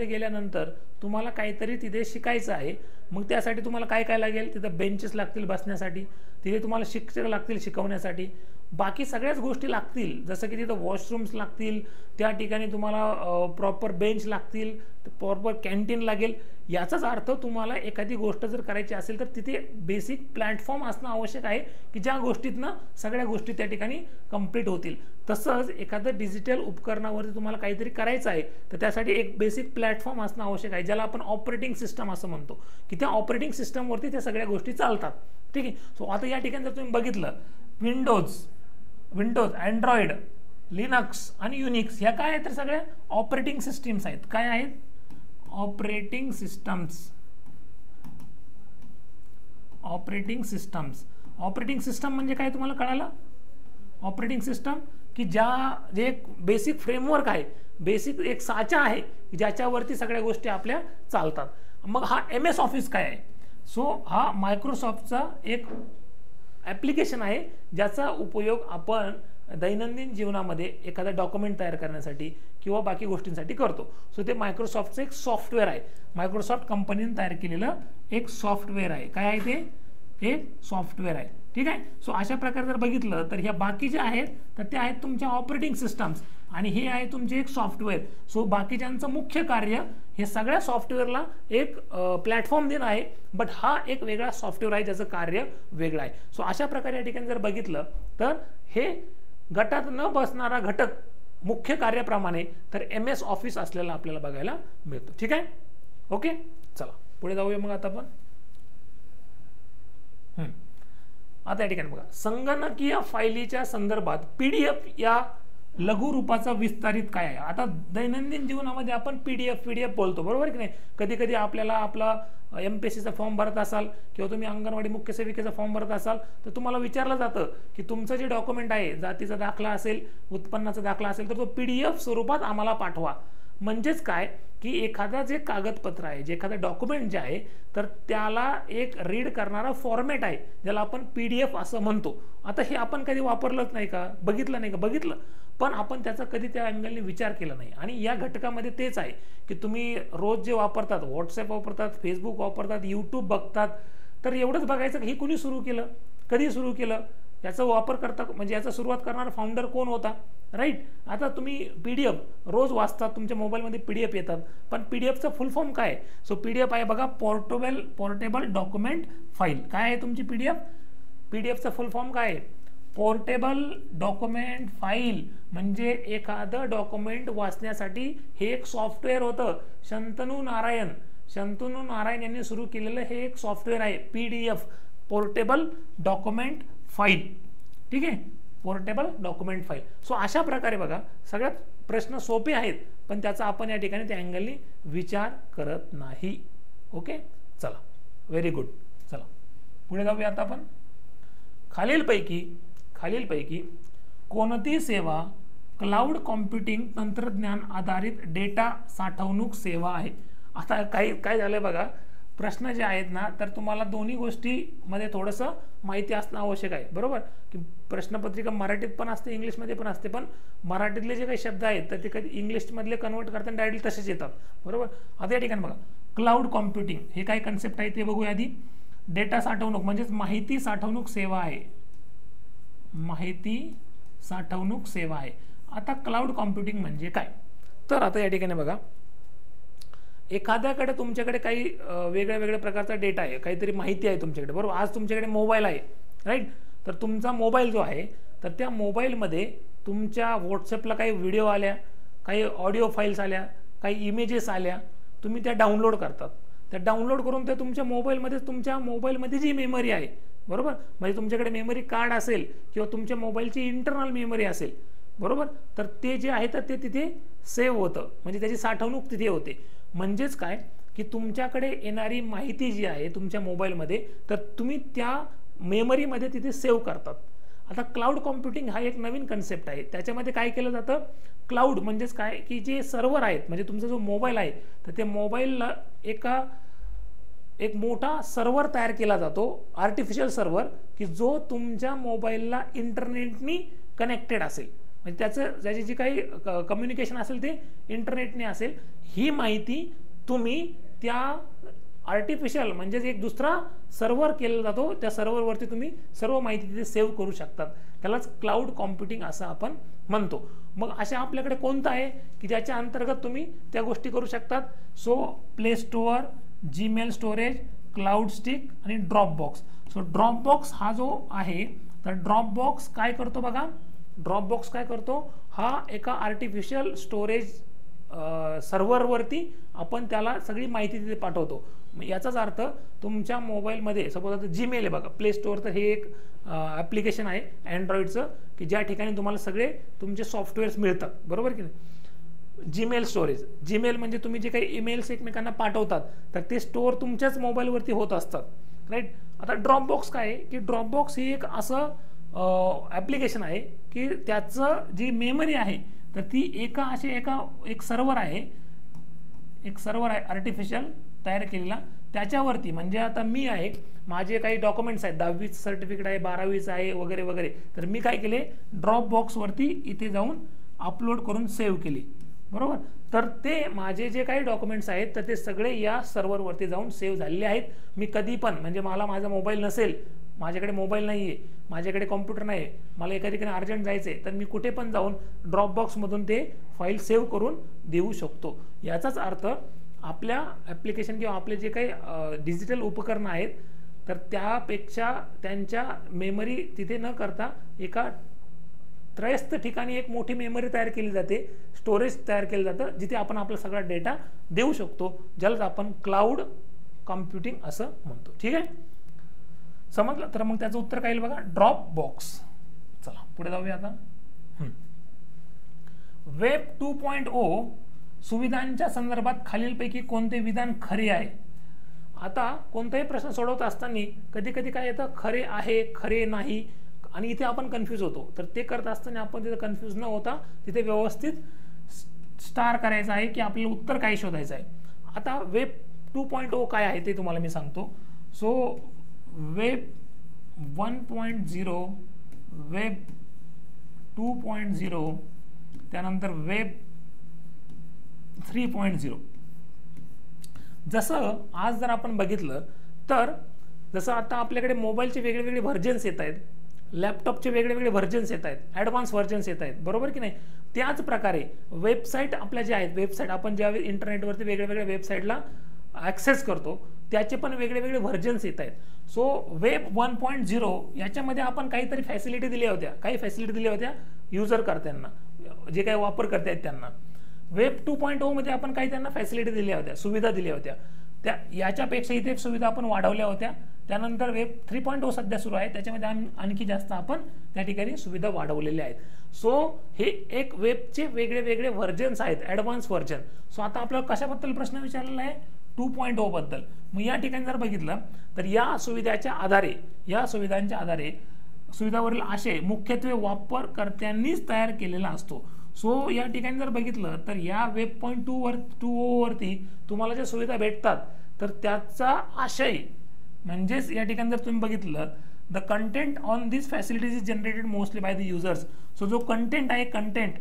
A: गेल्यानंतर तुम्हाला काहीतरी तिथे शिकायचं आहे. मग त्यासाठी तुम्हाला काय काय लागेल, तिथं बेंचेस लागतील बसण्यासाठी, तिथे तुम्हाला शिक्षक लागतील शिकवण्यासाठी, बाकी सगळ्याच गोष्टी लागतील. जसं की तिथं वॉशरूम्स लागतील, त्या ठिकाणी तुम्हाला प्रॉपर बेंच लागतील, प्रॉपर कॅन्टीन लागेल. याचाच अर्थ तुम्हाला एखादी गोष्ट जर करायची असेल तर तिथे बेसिक प्लॅटफॉर्म असणं आवश्यक आहे की ज्या गोष्टीतनं सगळ्या गोष्टी त्या ठिकाणी कंप्लीट होतील. तसंच एखादं डिजिटल उपकरणावरती तुम्हाला काहीतरी करायचं आहे तर त्यासाठी एक बेसिक प्लॅटफॉर्म असणं आवश्यक आहे, ज्याला आपण ऑपरेटिंग सिस्टम असं म्हणतो की त्या ऑपरेटिंग सिस्टमवरती त्या सगळ्या गोष्टी चालतात. ठीक आहे. सो आता या ठिकाणी जर तुम्ही बघितलं विंडोज, अँड्रॉइड, लिनक्स आणि युनिक्स ह्या काय आहेत तर सगळ्या ऑपरेटिंग सिस्टम्स आहेत. काय आहेत? ऑपरेटिंग सिस्टम म्हणजे काय तुम्हाला कळालं? ऑपरेटिंग सिस्टम की जे एक बेसिक फ्रेमवर्क आहे, बेसिक एक साचा आहे ज्याच्यावरती सगळ्या गोष्टी आपल्या चालतात. मग हा MS ऑफिस काय आहे? सो हा मायक्रोसॉफ्टचा एक ॲप्लिकेशन आहे ज्याचा उपयोग आपण दैनंदिन जीवनामध्ये एखादा डॉक्युमेंट तयार करण्यासाठी किंवा बाकी गोष्टींसाठी करतो. सो ते मायक्रोसॉफ्टचं एक सॉफ्टवेअर आहे, मायक्रोसॉफ्ट कंपनीने तयार केलेलं एक सॉफ्टवेअर आहे. काय आहे ते? एक सॉफ्टवेअर आहे. ठीक आहे. सो अशा प्रकारे जर बघितलं तर ह्या बाकी जे आहेत तर ते आहेत तुमच्या ऑपरेटिंग सिस्टम्स आणि हे आहे तुमचे एक सॉफ्टवेअर. सो बाकीच्यांचं मुख्य कार्य हे सगळ्या सॉफ्टवेअरला एक प्लॅटफॉर्म देणं आहे, बट हा एक वेगळा सॉफ्टवेअर आहे ज्याचं कार्य वेगळं आहे. सो अशा प्रकारे या ठिकाणी जर बघितलं तर हे गटात न बसणारा घटक मुख्य कार्याप्रमाणे तर MS ऑफिस असलेला आपल्याला बघायला मिळतो. ठीक आहे. ओके. चला पुढे जाऊया मग आता आपण. आता या ठिकाणी बघा, संगणकीय फायलीच्या संदर्भात PDF या लघु रूपाचा विस्तारित काय आहे? आता दैनंदिन जीवनामध्ये आपण PDF बोलतो, बरोबर की नाही? कधी कधी आपल्याला आपला MPSCचा फॉर्म भरत असाल किंवा तुम्ही अंगणवाडी मुख्य सेविकेचा फॉर्म भरत असाल तर तुम्हाला विचारलं जातं की तुमचं जे डॉक्युमेंट आहे, जातीचा दाखला असेल, उत्पन्नाचा दाखला असेल, तर तो PDF स्वरूपात आम्हाला पाठवा. म्हणजेच काय की एखादा जे कागदपत्र आहे, जे एखादा डॉक्युमेंट जे आहे तर त्याला एक रीड करणारा फॉर्मॅट आहे ज्याला आपण PDF असं म्हणतो. आता हे आपण कधी वापरलंच नाही का? बघितलं नाही का? बघितलं, पण आपण त्याचा कधी त्या अँगलने विचार केला नाही. आणि या घटकामध्ये तेच आहे की तुम्ही रोज जे वापरतात, व्हॉट्सॲप वापरतात, फेसबुक वापरतात, YouTube बघतात, तर एवढंच बघायचं की हे कुणी सुरू केलं, कधी सुरू केलं, याचा वापर करता म्हणजे याचा सुरुवात करणारा फाउंडर कोण होता, राईट. आता तुम्ही PDF रोज वाचतात, तुमच्या मोबाईलमध्ये PDF येतात, पण PDFचं फुल फॉर्म काय आहे? सो PDF आहे बघा, पोर्टेबल डॉक्युमेंट फाईल. काय आहे तुमची PDFचं फुल फॉर्म काय आहे? Portable document file. म्हणजे एखादं डॉक्युमेंट वाचण्यासाठी हे एक सॉफ्टवेअर होतं. शंतनू नारायण यांनी सुरू केलेलं हे एक सॉफ्टवेअर आहे, PDF, पोर्टेबल डॉक्युमेंट फाईल. ठीक आहे, पोर्टेबल डॉक्युमेंट फाईल. सो अशा प्रकारे बघा, सगळ्यात प्रश्न सोपे आहेत, पण त्याचा आपण या ठिकाणी त्या अँगलनी विचार करत नाही. ओके, चला, व्हेरी गुड. चला पुढे जाऊया. आता आपण खालीलपैकी कोणती सेवा क्लाउड कॉम्प्युटिंग तंत्रज्ञान आधारित डेटा साठवणूक सेवा आहे? आता काय झालंय बघा, प्रश्न जे आहेत ना, तर तुम्हाला दोन्ही गोष्टीमध्ये थोडंसं माहिती असणं आवश्यक आहे, बरोबर. की प्रश्नपत्रिका मराठीत पण असते, इंग्लिशमध्ये पण असते, पण मराठीतले जे काही शब्द आहेत तर ते कधी इंग्लिशमधले कन्वर्ट करताना डायरेक्टली तसेच येतात, बरोबर. आता या ठिकाणी बघा, क्लाउड कॉम्प्युटिंग हे काय कन्सेप्ट आहे ते बघूया आधी. डेटा साठवणूक म्हणजेच माहिती साठवणूक सेवा आहे, माहिती साठवणूक सेवा आहे. आता क्लाउड कॉम्प्युटिंग म्हणजे काय? तर आता या ठिकाणी बघा, एखाद्याकडे तुमच्याकडे काही वेगळ्या प्रकारचा डेटा आहे, काहीतरी माहिती आहे तुमच्याकडे, बरोबर. आज तुमच्याकडे मोबाईल आहे, राईट. तर तुमचा मोबाईल जो आहे, तर त्या मोबाईलमध्ये तुमच्या व्हॉट्सअपला काही व्हिडिओ आल्या, काही ऑडिओ फाईल्स आल्या, काही इमेजेस आल्या, तुम्ही त्या डाउनलोड करतात. त्या डाउनलोड करून ते तुमच्या मोबाईलमध्ये जी मेमरी आहे, बरोबर, म्हणजे तुमच्याकडे मेमरी कार्ड असेल किंवा तुमच्या मोबाईलची इंटरनल मेमरी असेल, बरोबर, तर ते जे आहे तर ते तिथे सेव्ह होतं, म्हणजे त्याची साठवणूक तिथे होते. म्हणजेच काय की तुमच्याकडे येणारी माहिती जी आहे तुमच्या मोबाईलमध्ये, तर तुम्ही त्या मेमरीमध्ये तिथे सेव्ह करतात. आता क्लाउड कॉम्प्युटिंग हा एक नवीन कन्सेप्ट आहे. त्याच्यामध्ये काय केलं जातं, क्लाउड म्हणजेच काय की जे सर्व्हर आहेत, म्हणजे तुमचा जो मोबाईल आहे तर ते मोबाईलला एक मोठा सर्व्हर तयार केला जातो, आर्टिफिशियल सर्व्हर, की जो तुमच्या मोबाईलला इंटरनेटनी कनेक्टेड असेल, म्हणजे त्याची जी काही कम्युनिकेशन असेल ते इंटरनेटने असेल. ही माहिती तुम्ही त्या आर्टिफिशियल म्हणजेच एक दुसरा सर्व्हर केला जातो, त्या सर्व्हरवरती तुम्ही सर्व माहिती तिथे सेव्ह करू शकतात. त्यालाच क्लाउड कॉम्प्युटिंग असं आपण म्हणतो. मग अशा आपल्याकडे कोणतं आहे की ज्याच्या अंतर्गत तुम्ही त्या गोष्टी करू शकतात? So play store, Gmail storage, cloud stick आणि ड्रॉपबॉक्स. सो ड्रॉपबॉक्स हा जो आहे, तर ड्रॉपबॉक्स काय करतो बघा, ड्रॉपबॉक्स काय करतो, हा एका आर्टिफिशियल स्टोरेज सर्व्हरवरती आपण त्याला सगळी माहिती तिथे पाठवतो. याचाच अर्थ तुमच्या मोबाईलमध्ये सपोज आता जीमेल आहे बघा, प्ले स्टोअर, तर हे एक ॲप्लिकेशन आहे अँड्रॉइडचं, की ज्या ठिकाणी तुम्हाला सगळे तुमचे सॉफ्टवेअर्स मिळतात, बरोबर की नाही. जीमेल स्टोरेज, जीमेल म्हणजे तुम्ही जे काही ईमेल्स एकमेकांना पाठवतात तर ते स्टोअर तुमच्याच मोबाईलवरती होत असतात, राईट. आता ड्रॉपबॉक्स काय आहे की ड्रॉपबॉक्स ही एक असं ॲप्लिकेशन आहे की त्याचं जी मेमरी आहे तर ती एक सर्व्हर आहे, आर्टिफिशियल तयार केलेला. त्याच्यावरती म्हणजे आता मी आहे, माझे काही डॉक्युमेंट्स आहेत, 10वीचं सर्टिफिकेट आहे, 12वीचं आहे, वगैरे वगैरे, तर मी काय केले, ड्रॉपबॉक्सवरती इथे जाऊन अपलोड करून सेव्ह केली, बरोबर. तर ते माझे जे काही डॉक्युमेंट्स आहेत तर ते सगळे या सर्व्हरवरती जाऊन सेव्ह झालेले आहेत. मी कधी पण म्हणजे माझा मोबाईल नसेल, माझ्याकडे मोबाईल नाही आहे, माझ्याकडे कॉम्प्युटर नाही आहे, मला एका ठिकाणी अर्जंट जायचं आहे, तर मी कुठे पण जाऊन ड्रॉपबॉक्समधून ते फाईल सेव्ह करून देऊ शकतो. याचाच अर्थ आपल्या ॲप्लिकेशन किंवा आपले जे काही डिजिटल उपकरणं आहेत तर त्यापेक्षा त्यांच्या मेमरी तिथे न करता एका त्रयस्थ ठिकाणी एक मोठी मेमरी तयार केली जाते, स्टोरेज तयार केलं जातं, जिथे आपण आपला सगळा डेटा देऊ शकतो, ज्यालाच आपण क्लाउड कॉम्प्युटिंग असं म्हणतो. ठीक आहे, समजलं. तर मग त्याचं उत्तर काय येईल बघा, ड्रॉपबॉक्स. चला पुढे जाऊया आता. वेब 2.0 सुविधांच्या संदर्भात खालीलपैकी कोणते विधान खरे आहे? आता कोणताही प्रश्न सोडवत असताना कधी कधी काय येतं, खरे आहे, खरे नाही, आणि इथे आपण कन्फ्यूज होतो. तर ते करत असताना आपण तिथे कन्फ्यूज न होता तिथे व्यवस्थित स्टार करायचं आहे की आपल्याला उत्तर काय शोधायचं आहे. आता वेब 2.0 काय आहे ते तुम्हाला मी सांगतो. सो वेब 1.0, वेब 2.0, त्यानंतर वेब 3.0. जसं आज जर आपण बघितलं तर जसं आता आपल्याकडे मोबाईलचे वेगवेगळे व्हर्जन्स येत आहेत, लॅपटॉपचे वेगळे वेगळे व्हर्जन्स येत आहेत, ॲडव्हान्स व्हर्जन्स येत आहेत, बरोबर की नाही. त्याच प्रकारे वेबसाईट आपल्या ज्या आहेत, वेबसाईट आपण ज्यावेळी इंटरनेटवरती वेगळ्या वेगळ्या वेबसाईटला ॲक्सेस करतो त्याचे पण वेगळे वेगळे व्हर्जन्स येत आहेत. सो वेब 1.0 याच्यामध्ये आपण काहीतरी फॅसिलिटी दिल्या होत्या, काही फॅसिलिटी दिल्या होत्या युजर करत्यांना, जे काही वापरकर्ते आहेत त्यांना. वेब 2.0 मध्ये आपण काही त्यांना फॅसिलिटी दिल्या होत्या, सुविधा दिल्या होत्या. त्या याच्यापेक्षा इथे सुविधा आपण वाढवल्या होत्या. त्यानंतर वेब 3.0 सध्या सुरू आहे, त्याच्यामध्ये आणखी जास्त आपण त्या ठिकाणी सुविधा वाढवलेल्या आहेत. सो हे एक वेबचे वेगळे वेगळे व्हर्जन्स आहेत, ॲडव्हान्स व्हर्जन. सो आता आपल्याला कशाबद्दल प्रश्न विचारलेला आहे, 2.0 बद्दल. मग या ठिकाणी जर बघितलं तर या सुविधाच्या आधारे, या सुविधांच्या आधारे सुविधावरील आशय मुख्यत्वे वापरकर्त्यांनीच तयार केलेला असतो. सो या ठिकाणी जर बघितलं तर या वेब 2.0 वरती तुम्हाला ज्या सुविधा भेटतात तर त्याचा आशय म्हणजेच या ठिकाणी जर तुम्ही बघितलं, the content on this facilities is generated mostly by the users. So जो कंटेंट आहे, कंटेंट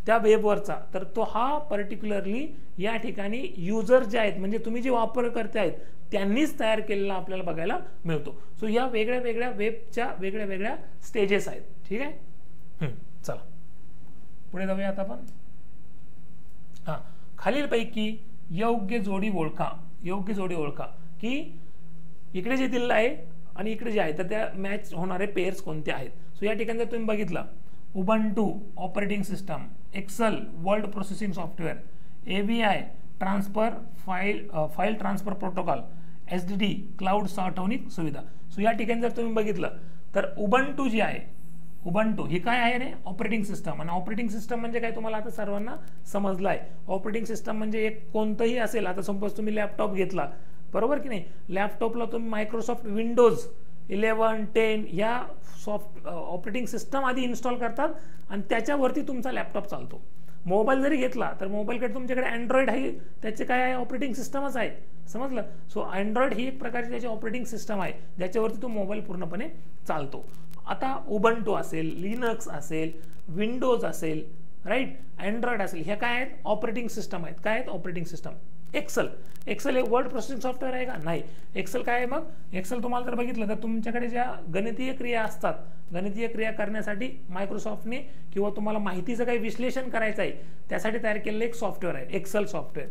A: त्या वेबवरचा, तर तो हा पर्टिक्युलरली या ठिकाणी युजर जे आहेत म्हणजे तुम्ही जे वापरकर्ते आहेत त्यांनीच तयार केलेला आपल्याला बघायला मिळतो. सो या वेगळ्या वेगळ्या वेबच्या वेगळ्या वेगळ्या स्टेजेस आहेत. ठीक आहे, चला पुढे जाऊया आता आपण. हां, खालीलपैकी योग्य जोडी ओळखा. योग्य जोडी ओळखा की इकडे जे दिलेलं आहे आणि इकडे जे आहे तर त्या मॅच होणारे पेअर्स कोणते आहेत. सो या ठिकाणी जर तुम्ही बघितलं, Ubuntu operating system, Excel word processing software, AVI transfer file transfer protocol, SDD cloud साठवणूक सुविधा. सो या ठिकाणी जर तुम्ही बघितलं तर उबंटू जी आहे, उबंटू ही काय आहे रे, ऑपरेटिंग सिस्टम. आणि ऑपरेटिंग सिस्टम म्हणजे काय तुम्हाला आता सर्वांना समजलं आहे. ऑपरेटिंग सिस्टम म्हणजे एक कोणतंही असेल, आता सपोज तुम्ही लॅपटॉप घेतला, बरोबर की नाही, लॅपटॉपला तुम्ही मायक्रोसॉफ्ट विंडोज 11, 10 या ऑपरेटिंग सिस्टम आधी इन्स्टॉल करतात आणि त्याच्यावरती तुमचा लॅपटॉप चालतो. मोबाईल जरी घेतला तर मोबाईलकडे तुमच्याकडे अँड्रॉइड आहे, त्याचे काय आहे, ऑपरेटिंग सिस्टमच आहे, समजलं. सो अँड्रॉइड ही एक प्रकारची त्याची ऑपरेटिंग सिस्टम आहे ज्याच्यावरती तो मोबाईल पूर्णपणे चालतो. आता उबंटू असेल, लिनक्स असेल, विंडोज असेल, राईट, अँड्रॉइड असेल, हे काय आहेत, ऑपरेटिंग सिस्टम आहेत. काय आहेत, ऑपरेटिंग सिस्टम. एक्सेल, एक्सेल एक वर्ड प्रोसेसिंग सॉफ्टवेअर आहे का, नाही. एक्सेल काय आहे, मग एक्सेल तुम्हाला जर बघितलं तर तुमच्याकडे ज्या गणितीय क्रिया असतात, गणितीय क्रिया करण्यासाठी मायक्रोसॉफ्टने किंवा तुम्हाला माहितीचं काही विश्लेषण करायचं आहे त्यासाठी तयार केलेलं एक सॉफ्टवेअर आहे, एक्सेल सॉफ्टवेअर.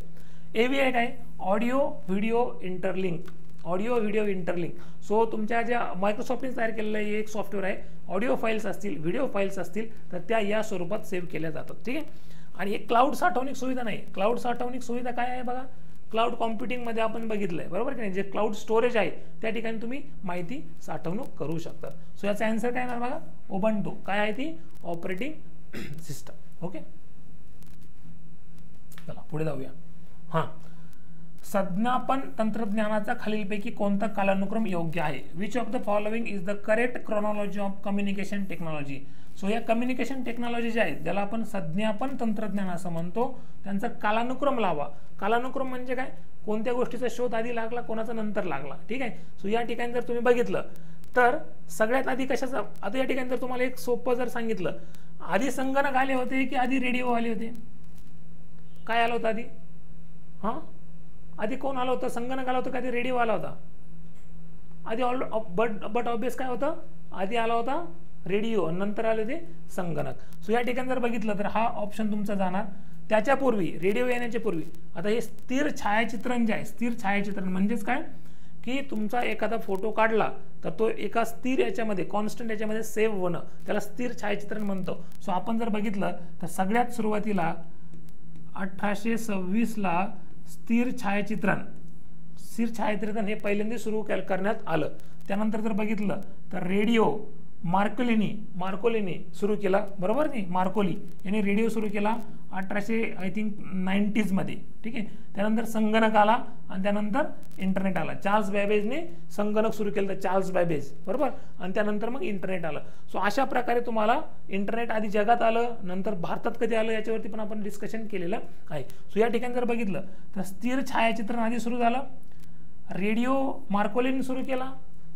A: AVI काय, audio video interlink, audio video interlink. So तुमच्या ज्या मायक्रोसॉफ्टने तयार केलेलं एक सॉफ्टवेअर आहे, ऑडिओ फाईल्स असतील, व्हिडिओ फाईल्स असतील तर त्या या स्वरूपात सेव्ह केल्या जातात. ठीक आहे. आणि एक क्लाउड साठवणूक सुविधा नाही. क्लाउड साठवणूक सुविधा काय आहे बघा, क्लाउड कॉम्प्युटिंगमध्ये आपण बघितलंय, बरोबर की नाही, जे क्लाउड स्टोरेज आहे त्या ठिकाणी तुम्ही माहिती साठवणूक करू शकता. सो याचा आन्सर काय येणार बघा, उबंटू. काय आहे ती, ऑपरेटिंग सिस्टम. ओके, चला पुढे जाऊया. हां, संज्ञापन तंत्रज्ञानाचा खालीलपैकी कोणता कालानुक्रम योग्य आहे. Which of the following is the correct chronology of communication technology. So या कम्युनिकेशन टेक्नॉलॉजी जे आहेत ज्याला आपण संज्ञापन तंत्रज्ञान असं म्हणतो, त्यांचा कालानुक्रम लावा. कालानुक्रम म्हणजे काय, कोणत्या गोष्टीचा शोध आधी लागला, कोणाचा नंतर लागला. ठीक आहे. सो या ठिकाणी जर तुम्ही बघितलं तर सगळ्यात आधी कशाचा, आता या ठिकाणी जर तुम्हाला एक सोपं जर सांगितलं, आधी संगणक आले होते की आधी रेडिओ आले होते, काय आलं होतं आधी, हां आधी कोण आलं होतं, संगणक आला होता का आधी रेडिओ आला होता आधी, बट ऑब्वियस काय होतं, आधी आला होता रेडिओ, नंतर आले होते संगणक. सो या ठिकाणी जर बघितलं तर हा ऑप्शन तुमचा जाणार. त्याच्यापूर्वी, रेडिओ येण्याच्या पूर्वी, आता हे स्थिर छायाचित्रण जे आहे, स्थिर छायाचित्रण म्हणजेच काय की तुमचा एखादा फोटो काढला तर तो एका स्थिर याच्यामध्ये, कॉन्स्टंट याच्यामध्ये सेव्ह होणं, त्याला स्थिर छायाचित्रण म्हणतो. सो आपण जर बघितलं तर सगळ्यात सुरुवातीला 1826 ला स्थिर छायाचित्रण हे पहिल्यांदा सुरू करण्यात आलं. त्यानंतर जर बघितलं तर रेडिओ मार्कोलीनी सुरू केला, बरोबर नाही, मार्कोली यांनी रेडिओ सुरू केला 1890s मध्ये. ठीक आहे. त्यानंतर संगणक आला आणि त्यानंतर इंटरनेट आला. चार्ल्स बॅबेजने संगणक सुरू केलं तर चार्ल्स बॅबेज, बरोबर, आणि त्यानंतर मग इंटरनेट आलं. सो अशा प्रकारे तुम्हाला इंटरनेट आधी जगात आलं, नंतर भारतात कधी आलं याच्यावरती पण आपण डिस्कशन केलेलं आहे. सो या ठिकाणी जर बघितलं तर स्थिर छायाचित्रण आधी सुरू झालं, रेडिओ मार्कोलीने सुरू केला,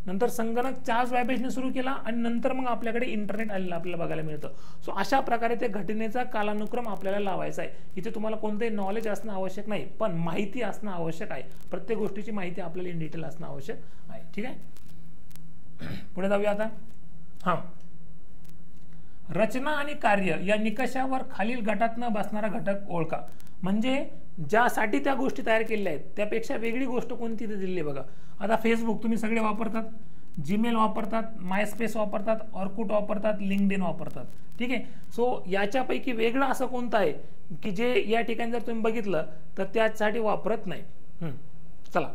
A: नंतर संगणक चार्ल्स बॅबेजने सुरू केला आणि नंतर मग आपल्याकडे इंटरनेट आलेलं आपल्याला बघायला मिळतं. सो अशा प्रकारे त्या घटनेचा कालानुक्रम आपल्याला लावायचा आहे. इथे तुम्हाला कोणतेही नॉलेज असणं आवश्यक नाही, पण माहिती असणं आवश्यक आहे. प्रत्येक गोष्टीची माहिती आपल्याला इन डिटेल असणं आवश्यक आहे. ठीक आहे. पुढे जाऊया आता. हां, रचना आणि कार्य या निकषावर खालील गटात न बसणारा घटक ओळखा. म्हणजे ज्यासाठी त्या गोष्टी तयार केलेल्या आहेत त्यापेक्षा वेगळी गोष्ट कोणती ते दिली बघा. आता फेसबुक तुम्ही सगळे वापरतात, जीमेल वापरतात, मायस्पेस वापरतात, ऑर्कुट वापरतात, लिंक्डइन वापरतात. ठीक आहे. सो याच्यापैकी वेगळं असं कोणतं आहे की जे या ठिकाणी जर तुम्ही बघितलं तर त्यासाठी वापरत नाही. चला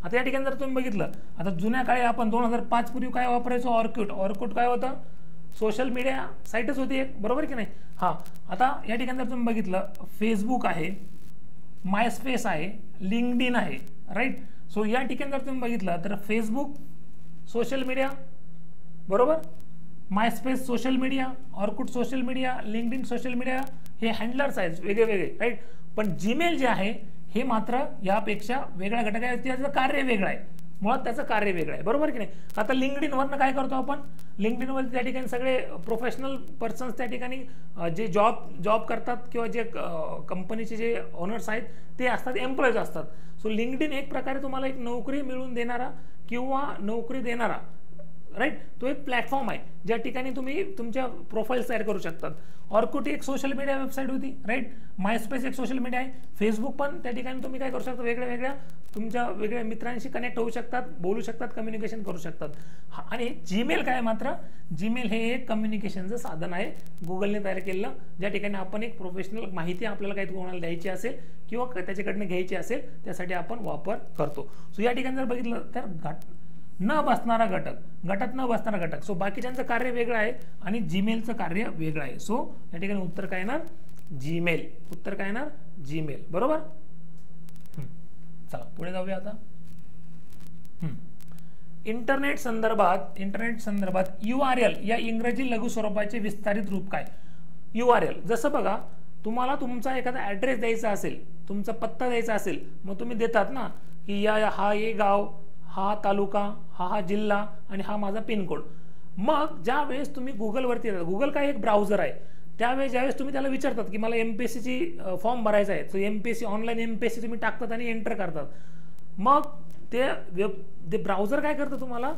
A: आता या ठिकाणी जर तुम्ही बघितलं, आता जुन्या काळी आपण 2005 पूर्वी काय वापरायचो, ऑर्कुट. ऑर्कुट काय होतं, सोशल मीडिया साईटच होती एक, बरोबर की नाही. हां, आता या ठिकाणी जर तुम्ही बघितलं फेसबुक आहे, मायस्पेस आहे, लिंक्डइन आहे, राईट. सो या ठिकाणी जर तुम्ही बघितलं तर फेसबुक सोशल मीडिया, बरोबर, MySpace social media, Orkut social media, LinkedIn social media, हे हँडलर्स आहेत वेगळे वेगळे, राईट. पण जीमेल जे आहे हे मात्र यापेक्षा वेगळा घटक आहे, त्याचं कार्य वेगळं आहे, मुळात त्याचं कार्य वेगळं आहे, बरोबर की नाही. आता लिंक्डइनवरनं काय करतो आपण, लिंक्डइनवर त्या ठिकाणी सगळे प्रोफेशनल पर्सन्स त्या ठिकाणी जे जॉब करतात किंवा जे कंपनीचे जे ओनर्स आहेत ते असतात, एम्प्लॉईज असतात. सो लिंक्डइन एक प्रकारे तुम्हाला एक नोकरी मिळवून देणारा किंवा नोकरी देणारा, राईट, तो एक प्लॅटफॉर्म आहे ज्या ठिकाणी तुम्ही तुमच्या प्रोफाईल तयार करू शकतात. ऑर्कुट एक सोशल मीडिया वेबसाईट होती, राईट. मायस्पेस एक सोशल मीडिया आहे. फेसबुक पण त्या ठिकाणी तुम्ही काय करू शकता, वेगळ्या वेगळ्या तुमच्या वेगळ्या मित्रांशी कनेक्ट होऊ शकतात, बोलू शकतात, कम्युनिकेशन करू शकतात. आणि जीमेल काय, मात्र जीमेल हे एक कम्युनिकेशनचं साधन आहे गुगलने तयार केलेलं, ज्या ठिकाणी आपण एक प्रोफेशनल माहिती आपल्याला काही कोणाला द्यायची असेल किंवा त्याच्याकडनं घ्यायची असेल त्यासाठी आपण वापर करतो. सो या ठिकाणी जर बघितलं तर न बसणारा घटक, गटात न बसणारा घटक. सो बाकीच्यांचं कार्य वेगळं आहे आणि जीमेलचं कार्य वेगळं आहे. सो या ठिकाणी उत्तर काय येणार, जीमेल. उत्तर काय येणार, जीमेल, बरोबर. चला पुढे जाऊया आता. इंटरनेट संदर्भात URL या इंग्रजी लघु स्वरूपाचे विस्तारित रूप काय. URL जसं बघा, तुम्हाला तुमचा एखादा ऍड्रेस द्यायचा असेल, तुमचा पत्ता द्यायचा असेल, मग तुम्ही देतात ना की हा हे गाव, हा तालुका, हा जिल्हा आणि हा माझा पिनकोड. मग ज्या वेळेस तुम्ही गुगलवरती येतात, गुगल काय एक ब्राउझर आहे, त्यावेळेस ज्यावेळेस तुम्ही त्याला विचारतात की मला MPSCची फॉर्म भरायचा आहे, सो MPSC ऑनलाईन MPSC तुम्ही टाकतात आणि एंटर करतात. मग ते ब्राउझर काय करतं, तुम्हाला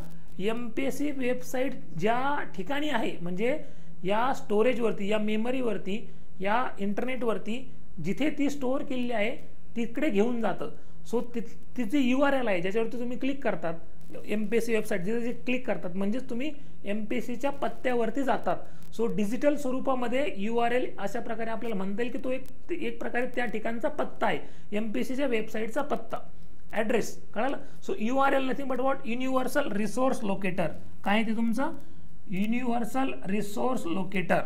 A: MPSC वेबसाईट ज्या ठिकाणी आहे म्हणजे या स्टोरेजवरती, या मेमरीवरती, या इंटरनेटवरती जिथे ती स्टोअर केलेली आहे तिकडे घेऊन जातं. सो तिचे URL आहे ज्याच्यावरती तुम्ही क्लिक करतात, MPSC वेबसाईट जिथे क्लिक करतात म्हणजेच तुम्ही MPSCच्या पत्त्यावरती जातात. सो डिजिटल स्वरूपामध्ये URL अशा प्रकारे आपल्याला म्हणता येईल की तो एक प्रकारे त्या ठिकाणचा पत्ता आहे, MPSCच्या वेबसाईटचा पत्ता, ॲड्रेस, कळालं. So URL nothing but what, universal resource locator. काय आहे ते तुमचं, universal resource locator.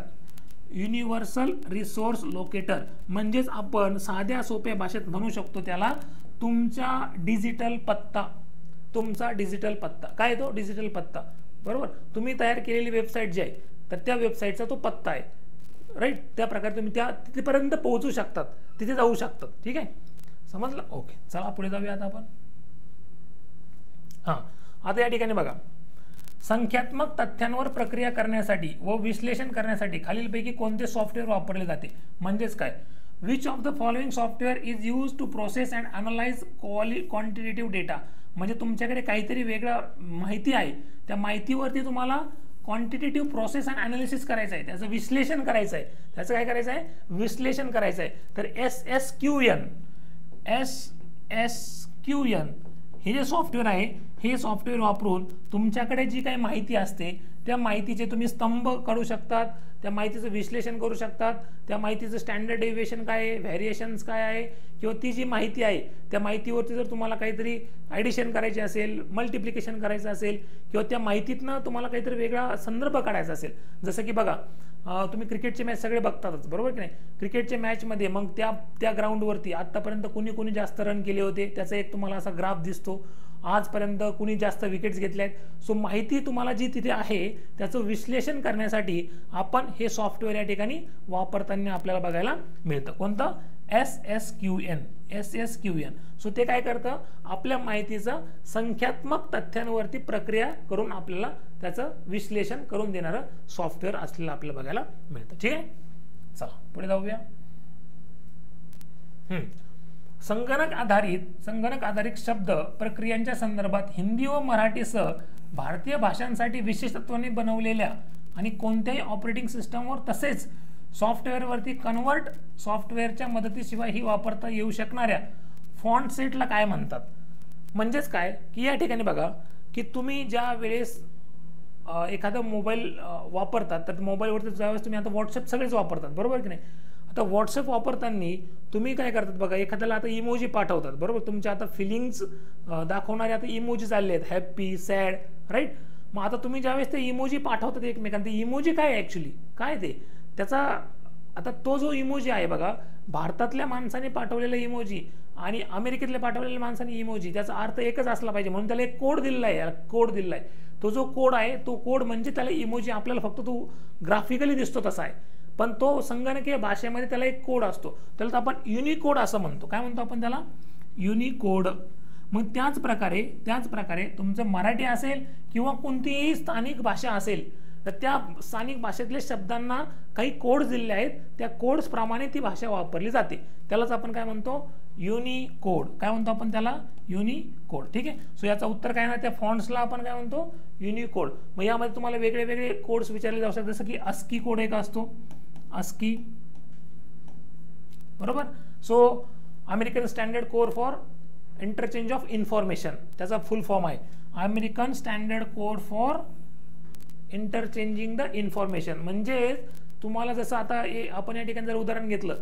A: Universal resource locator म्हणजेच आपण साध्या सोप्या भाषेत म्हणू शकतो त्याला तुमचा डिजिटल पत्ता. तुमचा डिजिटल पत्ता काय, तो डिजिटल पत्ता, बरोबर. तुम्ही तयार केलेली वेबसाईट जी आहे तर त्या वेबसाईटचा तो पत्ता आहे, राईट. त्या प्रकारे तुम्ही तिथेपर्यंत पोहोचू शकतात, तिथे जाऊ शकतात. ठीक आहे, समजलं. ओके, चला पुढे जाऊया आता आपण. आता या ठिकाणी बघा, संख्यात्मक तथ्यांवर प्रक्रिया करण्यासाठी व विश्लेषण करण्यासाठी खालीलपैकी कोणते सॉफ्टवेअर वापरले जाते. म्हणजेच काय, which of the following software is use to process and analyse quantitative data. म्हणजे तुमच्याकडे काहीतरी वेगळं माहिती आहे, त्या माहितीवरती तुम्हाला क्वांटिटेटिव्ह प्रोसेस अँड अनालिसिस करायचं आहे, त्याचं विश्लेषण करायचं आहे. त्याचं काय करायचं आहे, विश्लेषण करायचं आहे. तर SSQN हे जे सॉफ्टवेअर आहे, हे सॉफ्टवेअर वापरून तुमच्याकडे जी काही माहिती असते त्या माहितीचे तुम्ही स्तंभ काढू शकतात, त्या माहितीचं विश्लेषण करू शकतात, त्या माहितीचं स्टँडर्ड डेव्हिएशन काय आहे, व्हॅरिएशन्स काय आहे, किंवा ती जी माहिती आहे त्या माहितीवरती जर तुम्हाला काहीतरी ॲडिशन करायची असेल, मल्टिप्लिकेशन करायचं असेल, किंवा त्या माहितीतनं तुम्हाला काहीतरी वेगळा संदर्भ काढायचा असेल. जसं की बघा, तुम्ही क्रिकेटचे मॅच सगळे बघतातच, बरोबर की नाही. क्रिकेटच्या मॅचमध्ये मग त्या ग्राउंडवरती आत्तापर्यंत कुणी जास्त रन केले होते त्याचा एक तुम्हाला असा ग्राफ दिसतो, आजपर्यंत कुणी जास्त विकेट्स घेतल्या आहेत. सो माहिती तुम्हाला जी तिथे आहे त्याचं विश्लेषण करण्यासाठी आपण हे सॉफ्टवेअर या ठिकाणी वापरताना आपल्याला बघायला मिळतं. कोणतं, SSQN. सो ते काय करतं, आपल्या माहितीचं संख्यात्मक तथ्यांवरती प्रक्रिया करून आपल्याला त्याचं विश्लेषण करून देणारं सॉफ्टवेअर असलेलं आपल्याला बघायला मिळतं. ठीक आहे, चला पुढे जाऊया. संगणक आधारित शब्द प्रक्रियांच्या संदर्भात हिंदी व मराठीसह भारतीय भाषांसाठी विशेषत्वाने बनवलेल्या आणि कोणत्याही ऑपरेटिंग सिस्टमवर तसेच सॉफ्टवेअरवरती कन्वर्ट सॉफ्टवेअरच्या मदतीशिवाय ही वापरता येऊ शकणाऱ्या फॉन्ट सेटला काय म्हणतात? म्हणजेच काय की या ठिकाणी बघा की तुम्ही ज्या वेळेस एखादा मोबाईल वापरतात तर मोबाईलवरती ज्यावेळेस तुम्ही आता व्हॉट्सअप सगळेच वापरतात, बरोबर की नाही? आता व्हॉट्सअप वापरताना तुम्ही काय करतात बघा, एखाद्याला आता इमोजी पाठवतात, बरोबर? तुमच्या आता फिलिंग्स दाखवणारे आता इमोजीज आले आहेत, हॅप्पी, सॅड, राईट? मग आता तुम्ही ज्यावेळेस ते इमोजी पाठवतात एकमेकांना, ते इमोजी काय आहे ॲक्च्युली, काय ते त्याचा आता तो जो इमोजी आहे बघा, भारतातल्या माणसाने पाठवलेला इमोजी आणि अमेरिकेतल्या पाठवलेल्या माणसाने इमोजी, त्याचा अर्थ एकच असला पाहिजे, म्हणून त्याला एक कोड दिलेला आहे, कोड दिलेला आहे. तो जो कोड आहे तो कोड म्हणजे त्याला इमोजी आपल्याला फक्त तो ग्राफिकली दिसतो तसा आहे, पण तो संगणकीय भाषेमध्ये त्याला एक कोड असतो, त्याला आपण युनिकोड असं म्हणतो. काय म्हणतो आपण त्याला? युनिकोड. मग त्याच प्रकारे तुमचं मराठी असेल किंवा कोणतीही स्थानिक भाषा असेल तर त्या स्थानिक भाषेतल्या शब्दांना काही कोड्स दिलेले आहेत, त्या कोड्स प्रमाणे ती भाषा वापरली जाते, त्यालाच आपण काय म्हणतो? युनिकोड. काय म्हणतो आपण त्याला? युनिकोड. ठीक आहे. सो याचं उत्तर काय ना, त्या फॉन्ट्सला आपण काय म्हणतो? युनिकोड. मग यामध्ये तुम्हाला वेगळे वेगळे कोड्स विचारले जाऊ शकतात, जसं की अस्की कोड एक असतो, अस्की, बरोबर? So American standard code for interchange of information, त्याचा फुल फॉर्म आहे American standard code for interchanging the information. म्हणजे तुम्हाला जसं आता आपण या ठिकाणी जर उदाहरण घेतलं,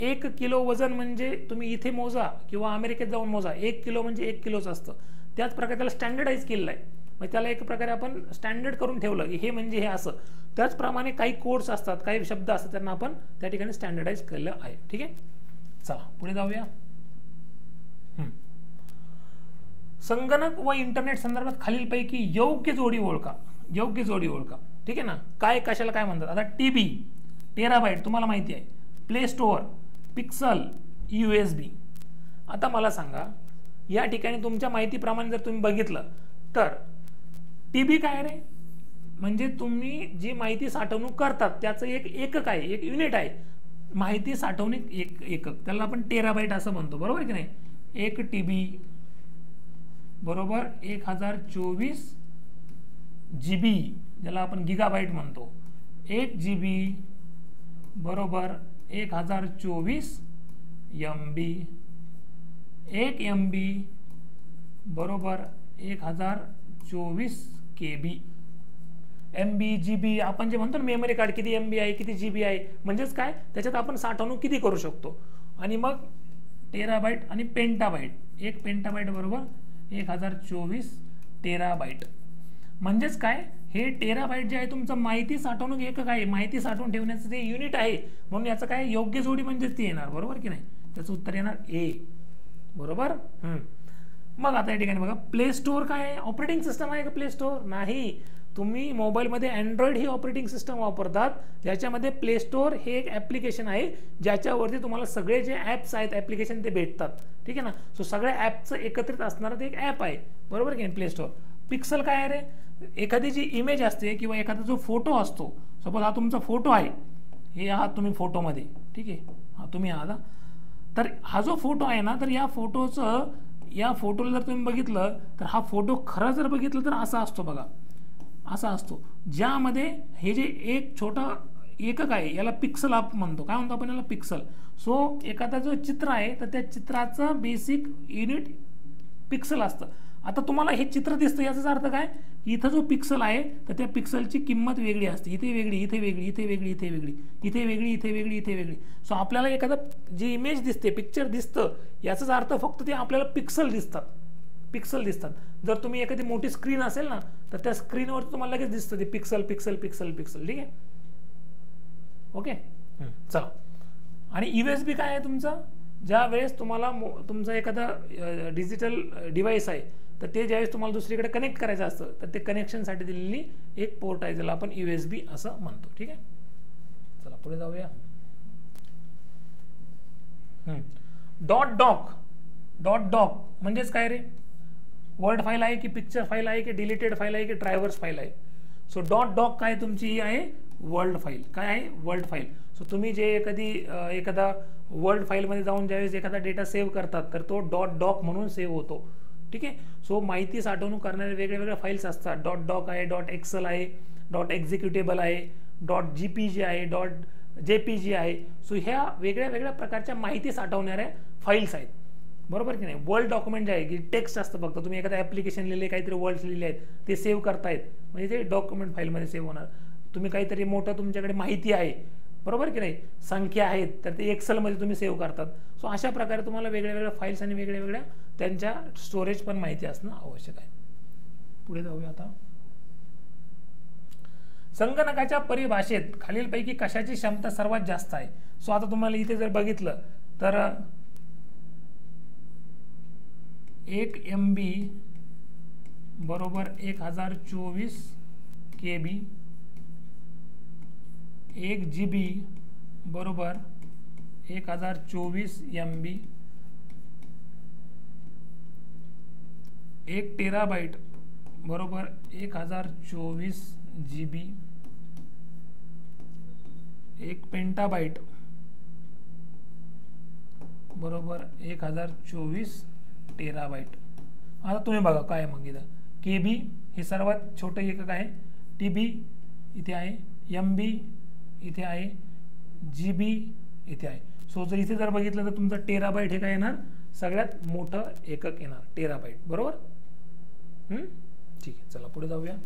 A: 1 किलो वजन म्हणजे तुम्ही इथे मोजा किंवा अमेरिकेत जाऊन मोजा, 1 किलो म्हणजे 1 किलोच असतं. त्याच प्रकारे त्याला स्टँडर्डाइज केलेलं आहे, मग त्याला एक प्रकारे आपण स्टँडर्ड करून ठेवलं की हे म्हणजे हे असं. त्याचप्रमाणे काही कोड्स असतात, काही शब्द असतात, त्यांना आपण त्या ठिकाणी स्टँडर्डाइज केलेलं आहे. ठीक आहे. चला पुढे जाऊया. संगणक व इंटरनेट संदर्भात खालीलपैकी योग्य जोडी ओळखा. ठीक आहे ना. काय कशाला काय म्हणतात? आता टीबी, टेराबाईट तुम्हाला माहिती आहे, प्ले स्टोअर, पिक्सल, USB. आता मला सांगा, या ठिकाणी तुमच्या माहितीप्रमाणे जर तुम्ही बघितलं तर टीबी काय रे? म्हणजे तुम्ही जी माहिती साठवणूक करतात त्याचं एक एकक आहे, एक युनिट आहे, माहिती साठवणूक एकक, त्याला आपण टेराबाईट असं म्हणतो, बरोबर की नाही? 1 TB बरोबर 1024 GB, ज्याला आपण गिगाबाईट म्हणतो. 1 GB बरोबर 1024 MB, 1 MB बरोबर 1024 KB. MB GB आपण जे म्हणतो ना, मेमरी कार्ड किती MB आहे, किती GB आहे, म्हणजेच काय त्याच्यात आपण साठवणूक किती करू शकतो. आणि मग टेराबाईट आणि पेंटाबाईट, 1 पेंटाबाईट बरोबर 1024 टेराबाईट. म्हणजेच काय, हे टेराबाईट जे आहे तुमचं माहिती साठवणूक एकक आहे, माहिती साठवून ठेवण्याचं जे युनिट आहे, म्हणून याचं काय योग्य जोडी म्हणजेच ती येणार, बरोबर की नाही? त्याचं उत्तर येणार ए, बरोबर. मग आता या ठिकाणी बघा, प्ले स्टोअर काय आहे? ऑपरेटिंग सिस्टम आहे का प्ले स्टोअर? नाही. तुम्ही मोबाईलमध्ये अँड्रॉइड ही ऑपरेटिंग सिस्टम वापरतात, ज्याच्यामध्ये प्ले स्टोअर हे एक ॲप्लिकेशन आहे, ज्याच्यावरती तुम्हाला सगळे जे ॲप्स आहेत ॲप्लिकेशन ते भेटतात. ठीक आहे ना. सो सगळ्या ॲपचं एकत्रित असणारं ते एक ॲप आहे, बरोबर की नाही? Play store. पिक्सल काय आहे रे? एखादी जी इमेज असते किंवा एखादा जो फोटो असतो, सपोज हा तुमचा फोटो आहे, हे आहात तुम्ही फोटोमध्ये, ठीक आहे, हा तुम्ही आहात, तर हा जो फोटो आहे ना, तर या फोटोला जर तुम्ही बघितलं तर हा फोटो खरं जर बघितलं तर असा असतो बघा, असा असतो, ज्यामध्ये हे जे एक छोटा एकक आहे याला पिक्सल आप म्हणतो. काय म्हणतो आपण याला? पिक्सल. सो एखादा जो चित्र आहे तर त्या चित्राचं बेसिक युनिट पिक्सल असतं. आता तुम्हाला हे चित्र दिसतं, याचा अर्थ काय? इथं जो पिक्सल आहे तर त्या पिक्सलची किंमत वेगळी असते, इथे वेगळी, इथे वेगळी, इथे वेगळी, इथे वेगळी, इथे वेगळी, इथे वेगळी, इथे वेगळी. सो आपल्याला एखादं जी इमेज दिसते, पिक्चर दिसतं, याचाच अर्थ फक्त ते आपल्याला पिक्सल दिसतात, पिक्सल दिसतात. जर तुम्ही एखादी मोठी स्क्रीन असेल ना, तर त्या स्क्रीनवर तुम्हाला लगेच दिसतं ते पिक्सल पिक्सल पिक्सल पिक्सल. ठीक आहे, ओके. चला. आणि USB काय आहे तुमचं? ज्या वेळेस तुम्हाला तुमचं एखादा डिजिटल डिव्हाइस आहे तर ते ज्यावेळेस तुम्हाला दुसरीकडे कनेक्ट करायचं असतं तर ते कनेक्शनसाठी दिलेली एक पोर्ट आहे, ज्याला आपण USB असं म्हणतो. ठीक आहे. चला पुढे जाऊया. डॉट डॉक म्हणजेच काय रे? वर्ड फाईल आहे की पिक्चर फाईल आहे की डिलीटेड फाईल आहे की ड्रायव्हर्स फाईल आहे? सो डॉक काय तुमची ही आहे? World file. काय आहे? World file. सो तुम्ही जे एखादा वर्ड फाईलमध्ये जाऊन ज्यावेळेस एखादा डेटा सेव्ह करतात तर तो .doc म्हणून सेव्ह होतो. ठीक आहे. सो माहिती साठवणूक करणारे वेगळ्या वेगळ्या फाईल्स असतात. .doc आहे, .excel आहे, .executable आहे, .gpg आहे, .jpg आहे. सो ह्या वेगळ्या वेगळ्या प्रकारच्या माहिती साठवणाऱ्या फाईल्स आहेत. बरोबर की नाही. वर्ड डॉक्युमेंट जे आहे की टेक्स्ट असतं फक्त, तुम्ही एखादं ॲप्लिकेशन लिहिले, काहीतरी वर्ड्स लिहिले आहेत ते सेव्ह करतायत म्हणजे ते डॉक्युमेंट फाईलमध्ये सेव्ह होणार. तुम्ही काहीतरी मोठं तुमच्याकडे माहिती आहे, बरोबर की नाही, संख्या आहेत, तर ते एक्सेलमध्ये तुम्ही सेव्ह करतात. सो अशा प्रकारे तुम्हाला वेगळ्या वेगळ्या फाईल्स आणि वेगळ्या वेगळ्या त्यांच्या स्टोरेज पण माहिती असणं आवश्यक आहे. पुढे जाऊया आता. संगणकाच्या परिभाषेत खालीलपैकी कशाची क्षमता सर्वात जास्त आहे. सो आता तुम्हाला इथे जर बघितलं तर 1 MB बरोबर 1024 KB, 1 GB बरोबर 1024 MB, 1 टेराबाइट बरोबर 1024 GB, 1 पेंटाबाइट बरोबर 1024 टेराबाइट. आता तुम्ही बघा काय मग इथं KB हे सर्वात छोटं एकक आहे, TB इथे आहे, MB इथे आहे, GB इथे आहे. सो जर इथे जर बघितलं तर तुमचं टेराबाइट हे काय येणार, सगळ्यात मोठं एकक येणार टेराबाइट. बरोबर. ठीक आहे, चला पुढे जाऊया.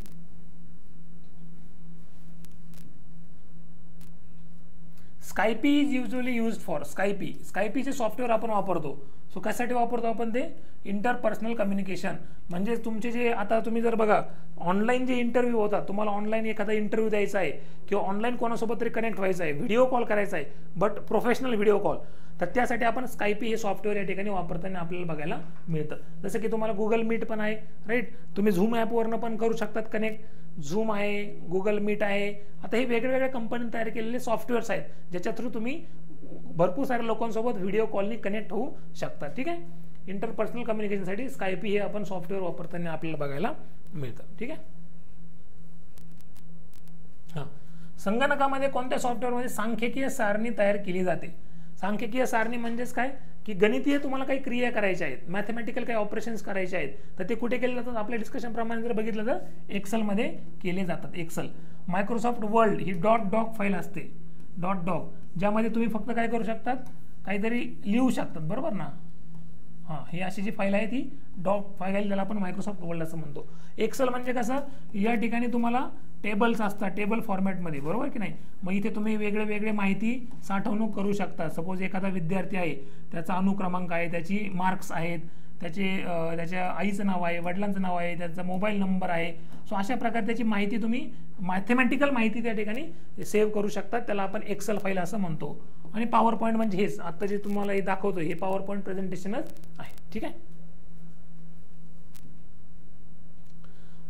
A: Skype is usually used for. स्कायपीचे सॉफ्टवेअर आपण वापरतो. सो कशासाठी वापरतो आपण ते, इंटरपर्सनल कम्युनिकेशन. म्हणजे तुमचे जे आता तुम्ही जर बघा ऑनलाईन जे इंटरव्ह्यू होतात, तुम्हाला ऑनलाईन एखादा इंटरव्ह्यू द्यायचा आहे किंवा ऑनलाईन कोणासोबत तरी कनेक्ट व्हायचं आहे, व्हिडिओ कॉल करायचा आहे, बट प्रोफेशनल व्हिडिओ कॉल, तर त्यासाठी आपण स्कायपी हे सॉफ्टवेअर या ठिकाणी वापरताना आपल्याला बघायला मिळतं. जसं की तुम्हाला गुगल मीट पण आहे, राईट. तुम्ही झूम ॲपवरनं पण करू शकतात कनेक्ट. झूम आहे, गुगल मीट आहे. आता हे वेगवेगळ्या कंपनीने तयार केलेले सॉफ्टवेअर्स आहेत ज्याच्या थ्रू तुम्ही भरपूर साऱ्या लोकांसोबत व्हिडिओ कॉलनी कनेक्ट होऊ शकतात. ठीक आहे. इंटरपर्सनल कम्युनिकेशनसाठी स्कायपी हे आपण सॉफ्टवेअर वापरताना आपल्याला बघायला मिळतं. ठीक आहे. हां, संगणकामध्ये कोणत्या सॉफ्टवेअरमध्ये सांख्यिकीय सारणी तयार केली जाते. सांख्यिकीय सारणी म्हणजेच काय की गणितीय तुम्हाला काही क्रिया करायच्या आहेत, मॅथमॅटिकल काही ऑपरेशन्स करायचे आहेत, तर ते कुठे केले जातात, आपल्या डिस्कशन प्रमाणे जर बघितलं तर एक्सेलमध्ये केले जातात. एक्सेल. मायक्रोसॉफ्ट वर्ड ही .doc फाईल असते, .doc, ज्यामध्ये तुम्ही फक्त काय करू शकतात, काहीतरी लिहू शकतात. बरोबर ना. हां, ही अशी जी फाईल आहे ती .doc फाईल, ज्याला आपण मायक्रोसॉफ्ट वर्ड असं म्हणतो. एक्सेल म्हणजे कसं, या ठिकाणी तुम्हाला टेबल्स असतात, टेबल फॉर्मॅटमध्ये. बरोबर की नाही. मग इथे तुम्ही वेगळे वेगळे माहिती साठवणूक करू शकता. सपोज एखादा विद्यार्थी आहे, त्याचा अनुक्रमांक आहे, त्याची मार्क्स आहेत, त्याच्या आईचं नाव आहे, वडिलांचं नाव आहे, त्याचा मोबाईल नंबर आहे. सो अशा प्रकारे त्याची माहिती तुम्ही मॅथमॅटिकल माहिती त्या ठिकाणी सेव्ह करू शकतात. त्याला आपण एक्सेल फाईल असं म्हणतो. आणि पॉवर पॉईंट म्हणजे हेच आता जे तुम्हाला हे दाखवतो हे पॉवर पॉईंट प्रेझेंटेशनच आहे. ठीक आहे.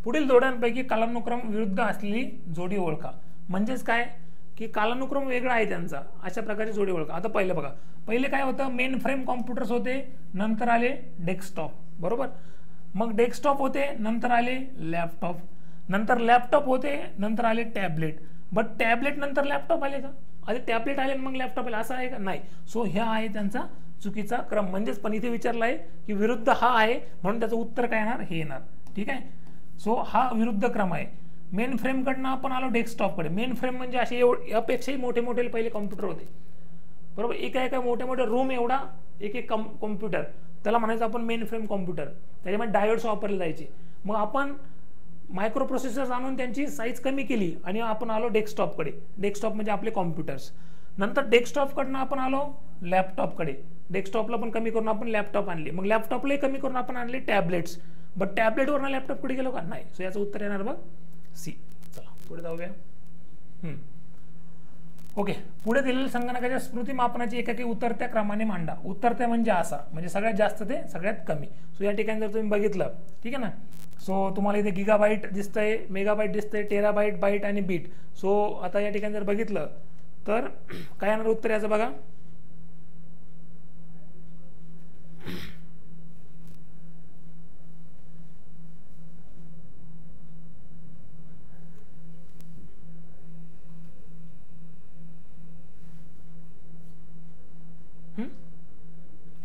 A: पुढील जोड्यांपैकी कालानुक्रम विरुद्ध असलेली जोडी ओळखा. म्हणजेच काय की कालानुक्रम वेगळा आहे त्यांचा, अशा प्रकारची जोडी ओळखा. आता पहिलं बघा, पहिले काय होतं, मेन फ्रेम कॉम्प्युटर्स होते, नंतर आले डेस्कटॉप. बरोबर. मग डेस्कटॉप होते, नंतर आले लॅपटॉप, नंतर लॅपटॉप होते, नंतर आले टॅबलेट. बट टॅबलेट नंतर लॅपटॉप आले का, आधी टॅबलेट आले मग लॅपटॉप आले असं आहे का, नाही. सो ह्या आहे त्यांचा चुकीचा क्रम. म्हणजेच पण इथे विचारलं आहे की विरुद्ध हा आहे म्हणून त्याचं उत्तर काय येणार, हे येणार. ठीक आहे. सो हा विरुद्ध क्रम आहे. मेन फ्रेमकडनं आपण आलो डेस्कटॉपकडे. मेन फ्रेम म्हणजे असे यापेक्षाही मोठे मोठे पहिले कॉम्प्युटर होते. बरोबर. एका मोठ्या मोठ्या रूम एवढा एक कॉम्प्युटर, त्याला म्हणायचं आपण मेन फ्रेम कॉम्प्युटर. त्याच्यामध्ये डायोड्स वापरले जायचे. मग आपण मायक्रो प्रोसेसर्स आणून त्यांची साईज कमी केली आणि आपण आलो डेस्कटॉपकडे. डेस्कटॉप म्हणजे आपले कॉम्प्युटर्स. नंतर डेस्कटॉपकडनं आपण आलो लॅपटॉपकडे. डेस्कटॉपला पण कमी करून आपण लॅपटॉप आणले. मग लॅपटॉपलाही कमी करून आपण आणले टॅबलेट्स. बट टॅबलेटवरनं लॅपटॉपकडे गेलो का, नाही. सो याचं उत्तर येणार बघ सी. चला पुढे जाऊया. ओके. पुढे दिलेल्या संगणकाच्या स्मृती मापनाची एकके उतरत्या क्रमाने मांडा. उतरत्या म्हणजे असा, म्हणजे सगळ्यात जास्त ते सगळ्यात कमी. सो या ठिकाणी जर तुम्ही बघितलं, ठीक आहे ना. सो तुम्हाला इथे गिगाबाईट दिसतंय, मेगाबाईट दिसतंय, टेराबाईट, बाईट आणि बीट. सो आता या ठिकाणी जर बघितलं तर काय येणार उत्तर याचं बघा.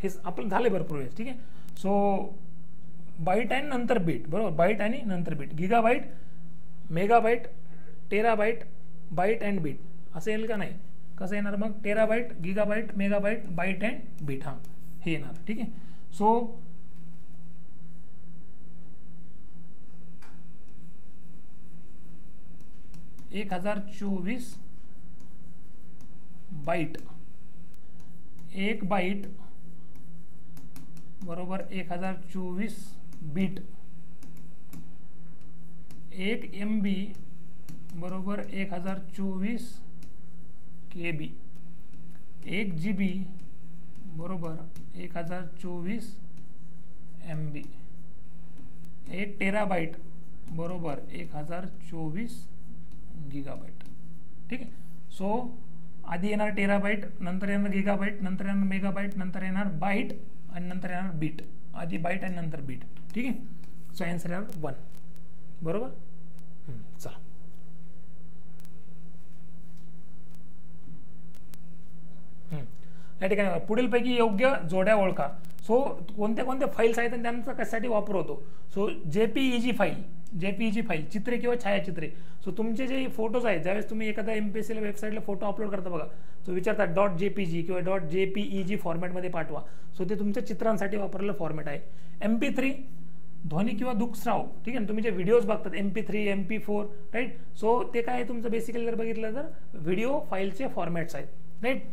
A: हे आपण झाले भरपूर वेळेस, ठीक आहे. सो बाईट आणि नंतर बीट, बरोबर, बाईट आणि नंतर bit. Gigabyte, megabyte, terabyte, byte and bit असं येईल का? नाही. कसं येणार मग? Terabyte, gigabyte, megabyte, byte and bit, हां हे येणार, ठीक आहे. सो एक 1024 बाईट, एक बाईट बरोबर 1024 बीट, एक MB बरोबर 1024 KB, एक GB बरोबर 1024 MB, एक टेराबाईट बरोबर 1024 गिगाबाईट, ठीक आहे. सो आधी येणार टेराबाईट, नंतर येणार गिगाबाईट, नंतर येणार मेगाबाईट, नंतर येणार बाईट आणि नंतर येणार बीट. आधी बाईट आणि नंतर बीट, ठीक आहे. सो आन्सर येणार 1, बरोबर. चला या ठिकाणी पुढीलपैकी योग्य जोड्या ओळखा. सो कोणत्या कोणत्या फाईल्स आहेत आणि त्यांचा कशासाठी वापर होतो? सो JPEG फाईल, चित्रे किंवा छायाचित्रे. सो तुमचे जे फोटोज आहेत, ज्यावेळेस तुम्ही एखाद्या MPSC वेबसाईटला फोटो अपलोड करता बघा, सो विचारतात .jpg किंवा .jpeg फॉर्मॅटमध्ये पाठवा. सो ते तुमच्या चित्रांसाठी वापरलेलं फॉर्मॅट आहे. MP3 ध्वनी किंवा दृकश्राव, ठीक आहे ना. तुम्ही जे व्हिडिओज बघतात MP3, MP4, राईट. सो ते काय आहे तुमचं बेसिकली जर बघितलं तर व्हिडिओ फाईलचे फॉर्मॅट्स आहेत, राईट.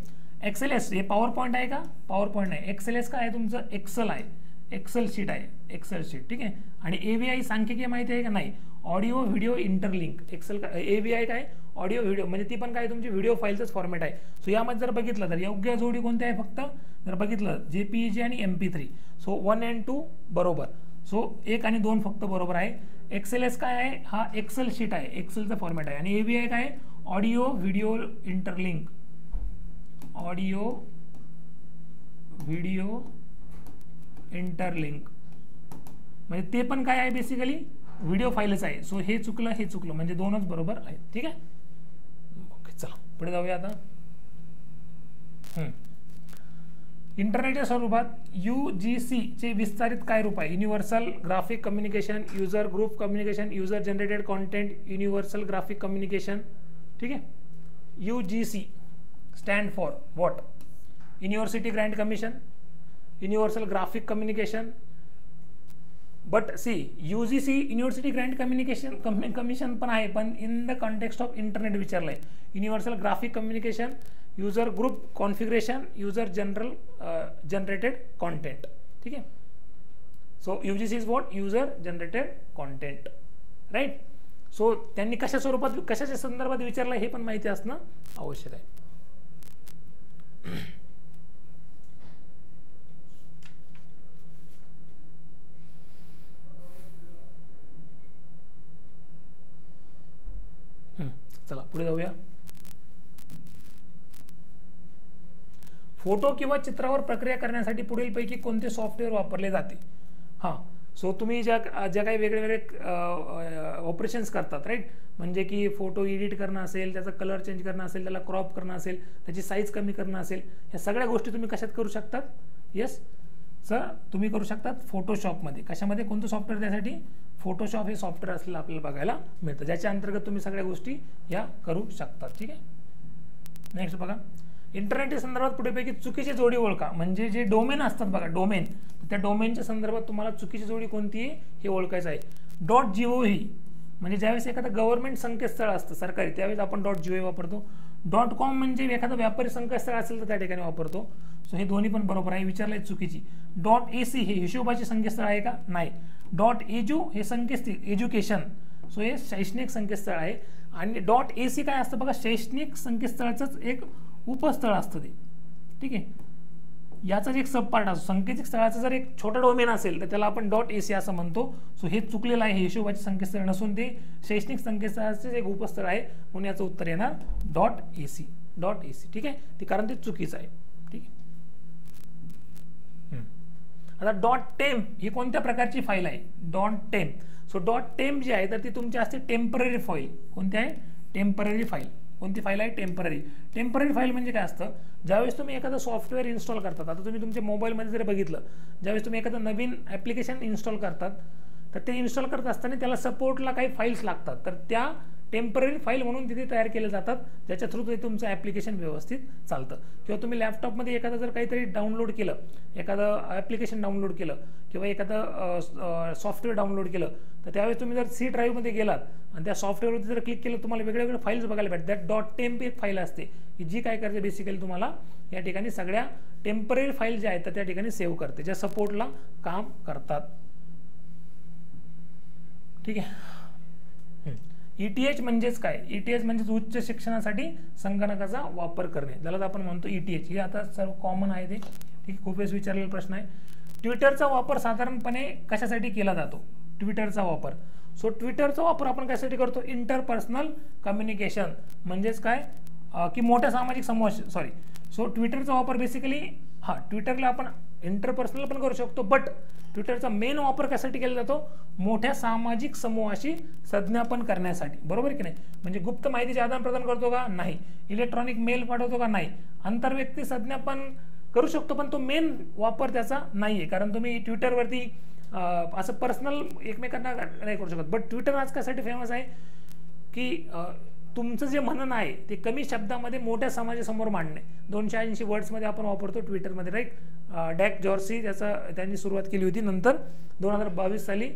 A: XLS हे पॉवर पॉईंट आहे का? पॉवर पॉईंट नाही. XLS काय आहे तुमचं? एक्सेल आहे, एक्सेल शीट आहे, एक्सेल शीट, ठीक आहे. आणि AVI सांख्यिकीय माहिती आहे का? नाही. Audio video interlink, excel AVI काय? ऑडिओ व्हिडिओ, म्हणजे ती पण काय तुमची व्हिडिओ फाईलचंच फॉर्मॅट आहे. सो यामध्ये जर बघितलं तर योग्य जोडी कोणती आहे? फक्त जर बघितलं JPEG आणि MP3. सो 1 and 2 बरोबर. सो 1 आणि 2 फक्त बरोबर आहे. XLS काय आहे? हा एक्सेल शीट आहे, एक्सेलचा फॉर्मॅट आहे. आणि AVI काय? Audio video interlink, audio video interlink, म्हणजे ते पण काय आहे? बेसिकली व्हिडिओ फाईलच आहे. सो हे चुकलं, हे चुकलं, म्हणजे दोनच बरोबर आहेत, ठीक आहे. ओके, चला पुढे जाऊया आता. इंटरनेटच्या स्वरूपात UGC चे विस्तारित काय रूप आहे? Universal graphic communication, user group communication, user generated content, universal graphic communication, ठीक आहे. UGC stand for what? University Grant Commission, Universal Graphic Communication. But see, UGC University Grant Commission पण आहे, पण in the context of internet विचारलंय. Universal graphic communication, user group configuration, user generated content, ठीक आहे. So UGC is what? User generated content, right. So त्यांनी कशा स्वरूपात, कशाच्या संदर्भात विचारलंय हे पण माहिती असणं आवश्यक आहे. चला पुढे जाऊया. फोटो किंवा चित्रावर प्रक्रिया करण्यासाठी पुढीलपैकी कोणते सॉफ्टवेअर वापरले जाते? हां, सो तुम्ही ज्या काही वेगळे वेगळे ऑपरेशन्स करतात, राईट. म्हणजे की फोटो एडिट करणं असेल, त्याचा कलर चेंज करणं असेल, त्याला क्रॉप करणं असेल, त्याची साईज कमी करणं असेल, ह्या सगळ्या गोष्टी तुम्ही कशात करू शकतात? येस सर, तुम्ही करू शकतात फोटोशॉपमध्ये. कशामध्ये? कोणतं सॉफ्टवेअर? त्यासाठी फोटोशॉप हे सॉफ्टवेअर असलेलं आपल्याला बघायला मिळतं, ज्याच्या अंतर्गत तुम्ही सगळ्या गोष्टी या करू शकतात, ठीक आहे. नेक्स्ट बघा, इंटरनेटच्या संदर्भात पुढेपैकी चुकीची जोडी ओळखा. म्हणजे जे डोमेन असतात बघा, डोमेन, त्या डोमेनच्या संदर्भात तुम्हाला चुकीची जोडी कोणती आहे हे ओळखायचं आहे. .gov म्हणजे ज्यावेळेस एखादं गव्हर्नमेंट संकेतस्थळ असतं सरकारी, त्यावेळेस आपण .gov वापरतो. .com म्हणजे एखादं व्यापारी संकेतस्थळ असेल तर त्या ठिकाणी वापरतो. सो हे दोन्ही पण बरोबर आहे. विचारलंय चुकीची. .ac हे हिशोबाचे संकेतस्थळ आहे का? नाही. .edu हे संकेतस्थळ एज्युकेशन, सो हे शैक्षणिक संकेतस्थळ आहे. आणि .ac काय असतं बघा? शैक्षणिक संकेतस्थळाचंच एक उपस्थळ असतं ते, ठीक आहे. याचाच एक सब पार्ट असतो. संकेतिक स्थळाचं जर एक छोटं डोमेन असेल तर त्याला आपण .ac असं म्हणतो. सो हे चुकलेलं आहे. हे हिशोबाचे संकेतस्थळ नसून ते शैक्षणिक संकेतस्थळाचे एक उपस्थळ आहे, म्हणून याचं उत्तर येणार .ac, ठीक आहे. ते कारण ते चुकीचं आहे, ठीक आहे. आता .temp ही कोणत्या प्रकारची फाईल आहे? .temp. सो .temp जी आहे तर ती तुमची असते टेम्पररी फाईल. कोणती आहे? टेम्पररी फाईल, कोणती फाईल आहे? टेम्पररी. टेम्पररी फाईल म्हणजे काय असतं? ज्यावेळेस तुम्ही एखादं सॉफ्टवेअर इन्स्टॉल करतात, आता तुम्ही तुमच्या मोबाईलमध्ये जर बघितलं, ज्यावेळेस तुम्ही एखादं नवीन ॲप्लिकेशन इन्स्टॉल करतात, तर ते इन्स्टॉल करत असताना त्याला सपोर्टला काही फाईल्स लागतात, तर त्या टेम्पररी फाईल म्हणून तिथे तयार केले जातात, ज्याच्या थ्रू ते तुमचं ॲप्लिकेशन व्यवस्थित चालतं. किंवा तुम्ही लॅपटॉपमध्ये एखादं जर काहीतरी डाउनलोड केलं, एखादं ॲप्लिकेशन डाउनलोड केलं किंवा एखादं सॉफ्टवेअर डाउनलोड केलं, तर त्यावेळेस तुम्ही जर सी ड्राईव्हमध्ये गेलात आणि त्या सॉफ्टवेअरवरती जर क्लिक केलं, तुम्हाला वेगवेगळे फाईल्स बघायला भेटतात. त्यात .temp एक फाईल असते की जी काय करते, बेसिकली तुम्हाला या ठिकाणी सगळ्या टेम्पररी फाईल ज्या आहेत त्या ठिकाणी सेव्ह करते, ज्या सपोर्टला काम करतात. ठीक आहे. ETH म्हणजेच काय? ETH म्हणजेच उच्च शिक्षणासाठी संगणकाचा वापर करणे, ज्याला आपण म्हणतो ETH. हे आता सर्व कॉमन आहे ते, ठीक. खूप वेळेस विचारलेला प्रश्न आहे. ट्विटरचा वापर साधारणपणे कशासाठी केला जातो? ट्विटरचा वापर. सो ट्विटरचा वापर आपण कशासाठी करतो? इंटरपर्सनल कम्युनिकेशन म्हणजेच काय की मोठ्या सामाजिक समूह, सॉरी. सो ट्विटरचा वापर बेसिकली ट्विटरला आपण इंटरपर्सनल पण करू शकतो, बट ट्विटरचा मेन वापर कशासाठी केला जातो? मोठ्या सामाजिक समूहाशी संज्ञापन करण्यासाठी, बरोबर की नाही? म्हणजे गुप्त माहितीचे आदान प्रदान करतो का? नाही. इलेक्ट्रॉनिक मेल पाठवतो का? नाही. आंतरव्यक्ती संज्ञापन करू शकतो, पण तो मेन वापर त्याचा नाही आहे, कारण तुम्ही ट्विटरवरती असं पर्सनल एकमेकांना नाही करू शकत. बट ट्विटर आज कशासाठी फेमस आहे की तुमचं जे म्हणणं आहे ते कमी शब्दामध्ये मोठ्या समाजासमोर मांडणे. 280 वर्ड्समध्ये आपण वापरतो ट्विटरमध्ये, राईट. डॅक जॉर्सी त्यांनी सुरुवात केली होती. नंतर 2022 साली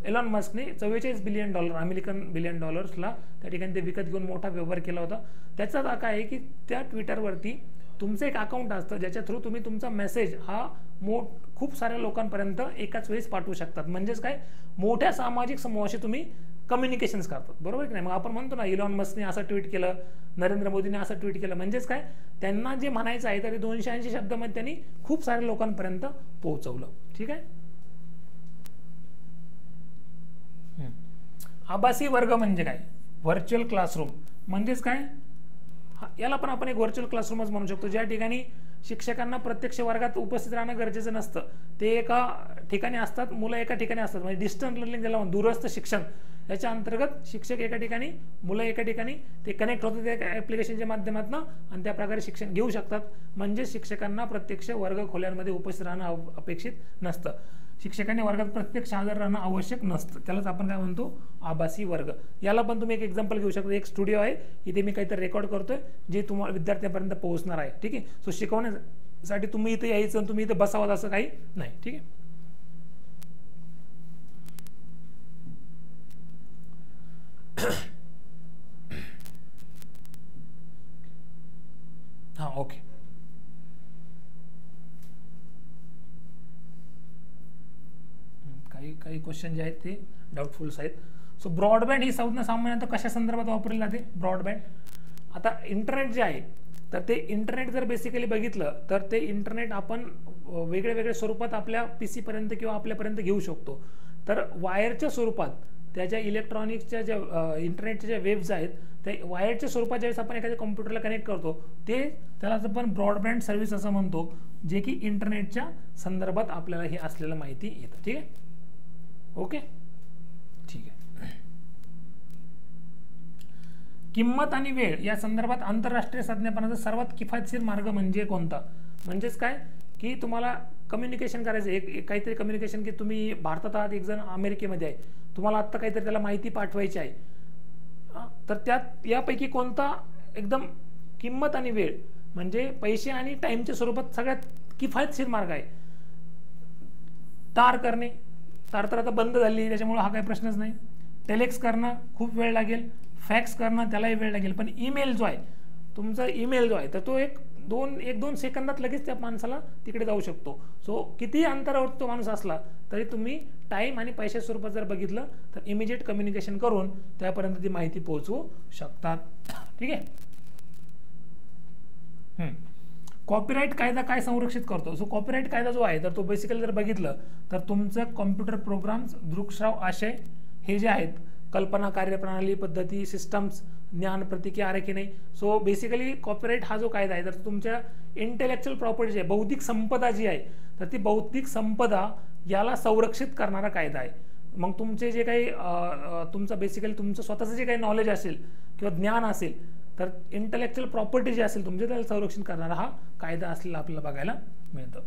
A: एलॉन मस्कने $44 बिलियन अमेरिकन बिलियन डॉलर्सला त्या ठिकाणी ते विकत घेऊन मोठा व्यवहार केला होता. त्याचा काय आहे की त्या ट्विटरवरती तुमचं एक अकाउंट असतं, ज्याच्या थ्रू तुम्ही तुमचा मेसेज हा खूप साऱ्या लोकांपर्यंत एकाच वेळेस पाठवू शकतात. म्हणजेच काय? मोठ्या सामाजिक समूहाशी तुम्ही कम्युनिकेशन्स करतात, बरोबर की नाही? मग आपण म्हणतो ना, इलॉन मस्कने असं ट्विट केलं, नरेंद्र मोदीने असं ट्विट केलं, म्हणजेच काय? त्यांना जे म्हणायचं आहे तरी 280 शब्दामध्ये त्यांनी खूप साऱ्या लोकांपर्यंत पोहोचवलं. ठीक आहे. आभासी वर्ग म्हणजे काय? व्हर्च्युअल क्लासरूम म्हणजेच काय? याला पण आपण एक व्हर्च्युअल क्लासरूमच म्हणू शकतो, ज्या ठिकाणी शिक्षकांना प्रत्यक्ष वर्गात उपस्थित राहणं गरजेचं नसतं. ते एका ठिकाणी असतात, मुलं एका ठिकाणी असतात, म्हणजे डिस्टन्स लर्निंग ज्याला दूरस्थ शिक्षण. याच्या अंतर्गत शिक्षक एका ठिकाणी, मुलं एका ठिकाणी, ते कनेक्ट होतात त्या ॲप्लिकेशनच्या माध्यमातून आणि त्या प्रकारे शिक्षण घेऊ शकतात. म्हणजे शिक्षकांना प्रत्यक्ष वर्ग खोल्यांमध्ये उपस्थित राहणं अपेक्षित नसतं. शिक्षकांनी वर्गात प्रत्यक्ष हजर राहणं आवश्यक नसतं. त्यालाच आपण काय म्हणतो? आभासी वर्ग. याला पण तुम्ही एक एक्झाम्पल घेऊ शकता. एक स्टुडिओ आहे, इथे मी काहीतरी रेकॉर्ड करतोय जे तुम्हाला विद्यार्थ्यांपर्यंत पोहोचणार आहे. ठीक आहे. सो शिकवण्यासाठी तुम्ही इथे यायचं, तुम्ही इथे बसावं असं काही नाही. ठीक आहे. हां, ओके. काही क्वेश्चन जे आहेत ते डाऊटफुल्स आहेत. सो ब्रॉडबँड ही संज्ञा सामान्यतः कशा संदर्भात वापरली जाते? ब्रॉडबँड. आता इंटरनेट जे आहे, तर ते इंटरनेट जर बेसिकली बघितलं तर ते इंटरनेट आपण वेगळ्या वेगळ्या स्वरूपात आपल्या PC पर्यंत किंवा आपल्यापर्यंत घेऊ शकतो. तर वायरच्या स्वरूपात त्याच्या इलेक्ट्रॉनिक्सच्या ज्या इंटरनेटच्या ज्या वेव्स आहेत, त्या वायरच्या स्वरूपात ज्यावेळेस आपण एखाद्या कॉम्प्युटरला कनेक्ट करतो, त्यालाच आपण ब्रॉडबँड सर्व्हिस असं म्हणतो, जे की इंटरनेटच्या संदर्भात आपल्याला हे असलेलं माहिती येतं. ठीक आहे. ओके, ठीक आहे. किंमत आणि वेळ या संदर्भात आंतरराष्ट्रीय संज्ञापनाचा सर्वात किफायतशीर मार्ग म्हणजे कोणता? म्हणजेच काय की तुम्हाला कम्युनिकेशन करायचं, एक काहीतरी कम्युनिकेशन की तुम्ही भारतात आहात, एक जण अमेरिकेमध्ये आहे, तुम्हाला आत्ता काहीतरी त्याला माहिती पाठवायची आहे, तर त्यात यापैकी कोणता एकदम किंमत आणि वेळ म्हणजे पैसे आणि टाईमच्या स्वरूपात सगळ्यात किफायतशीर मार्ग आहे? तार करणे, तार तर आता बंद झाली, त्याच्यामुळे हा काही प्रश्नच नाही. टेलेक्स करणं खूप वेळ लागेल, फॅक्स करणं त्यालाही वेळ लागेल, पण ईमेल जो आहे, तुमचा ईमेल जो आहे, तर तो एक दोन सेकंदात लगेच त्या माणसाला तिकडे जाऊ शकतो. सो कितीही अंतरावर तो माणूस असला तरी तुम्ही टाईम आणि पैशाच्या स्वरूपात जर बघितलं तर इमिजिएट कम्युनिकेशन करून त्यापर्यंत ती माहिती पोहोचवू शकतात. ठीक आहे. कॉपीराईट कायदा काय संरक्षित करतो? सो कॉपीराईट कायदा जो आहे, तर तो बेसिकली जर बघितलं तर तुमचं कॉम्प्युटर प्रोग्राम्स, दृकश्राव आशय हे जे आहेत, कल्पना, कार्यप्रणाली, पद्धती, सिस्टम्स, ज्ञान, प्रतिक्रिया, आरेखने. सो बेसिकली कॉपीराईट हा जो कायदा आहे, तर तुमच्या इंटेलेक्च्युअल प्रॉपर्टी आहे, बौद्धिक संपदा जी आहे, तर ती बौद्धिक संपदा याला संरक्षित करणारा कायदा आहे. मग तुमचे जे काही तुमचं बेसिकली तुमचं स्वतःचं जे काही नॉलेज असेल किंवा ज्ञान असेल, तर इंटलेक्च्युअल प्रॉपर्टी जे असेल तुमचे त्याला संरक्षण करणारा हा कायदा असलेला आपल्याला बघायला मिळतं.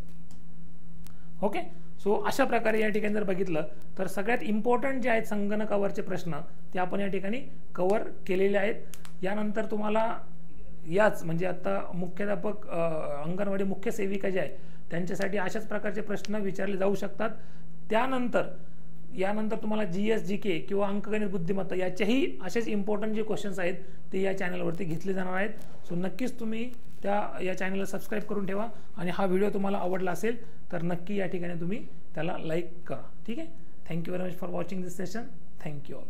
A: ओके, सो अशा प्रकारे या ठिकाणी जर बघितलं तर सगळ्यात इम्पॉर्टंट जे आहेत संगणकावरचे प्रश्न ते आपण या ठिकाणी कव्हर केलेले आहेत. यानंतर तुम्हाला याच म्हणजे आता मुख्याध्यापक अंगणवाडी मुख्य सेविका जे आहे त्यांच्यासाठी अशाच प्रकारचे प्रश्न विचारले जाऊ शकतात. यानंतर तुम्हाला GS GK किंवा अंकगणित बुद्धिमत्ता याच्याही असेच इम्पॉर्टंट जे क्वेश्चन्स आहेत ते या चॅनलवरती घेतले जाणार आहेत. सो नक्कीच तुम्ही या चॅनलला सबस्क्राईब करून ठेवा आणि हा व्हिडिओ तुम्हाला आवडला असेल तर नक्की या ठिकाणी तुम्ही त्याला लाईक करा. ठीक आहे. Thank you very much for watching this session. Thank you all.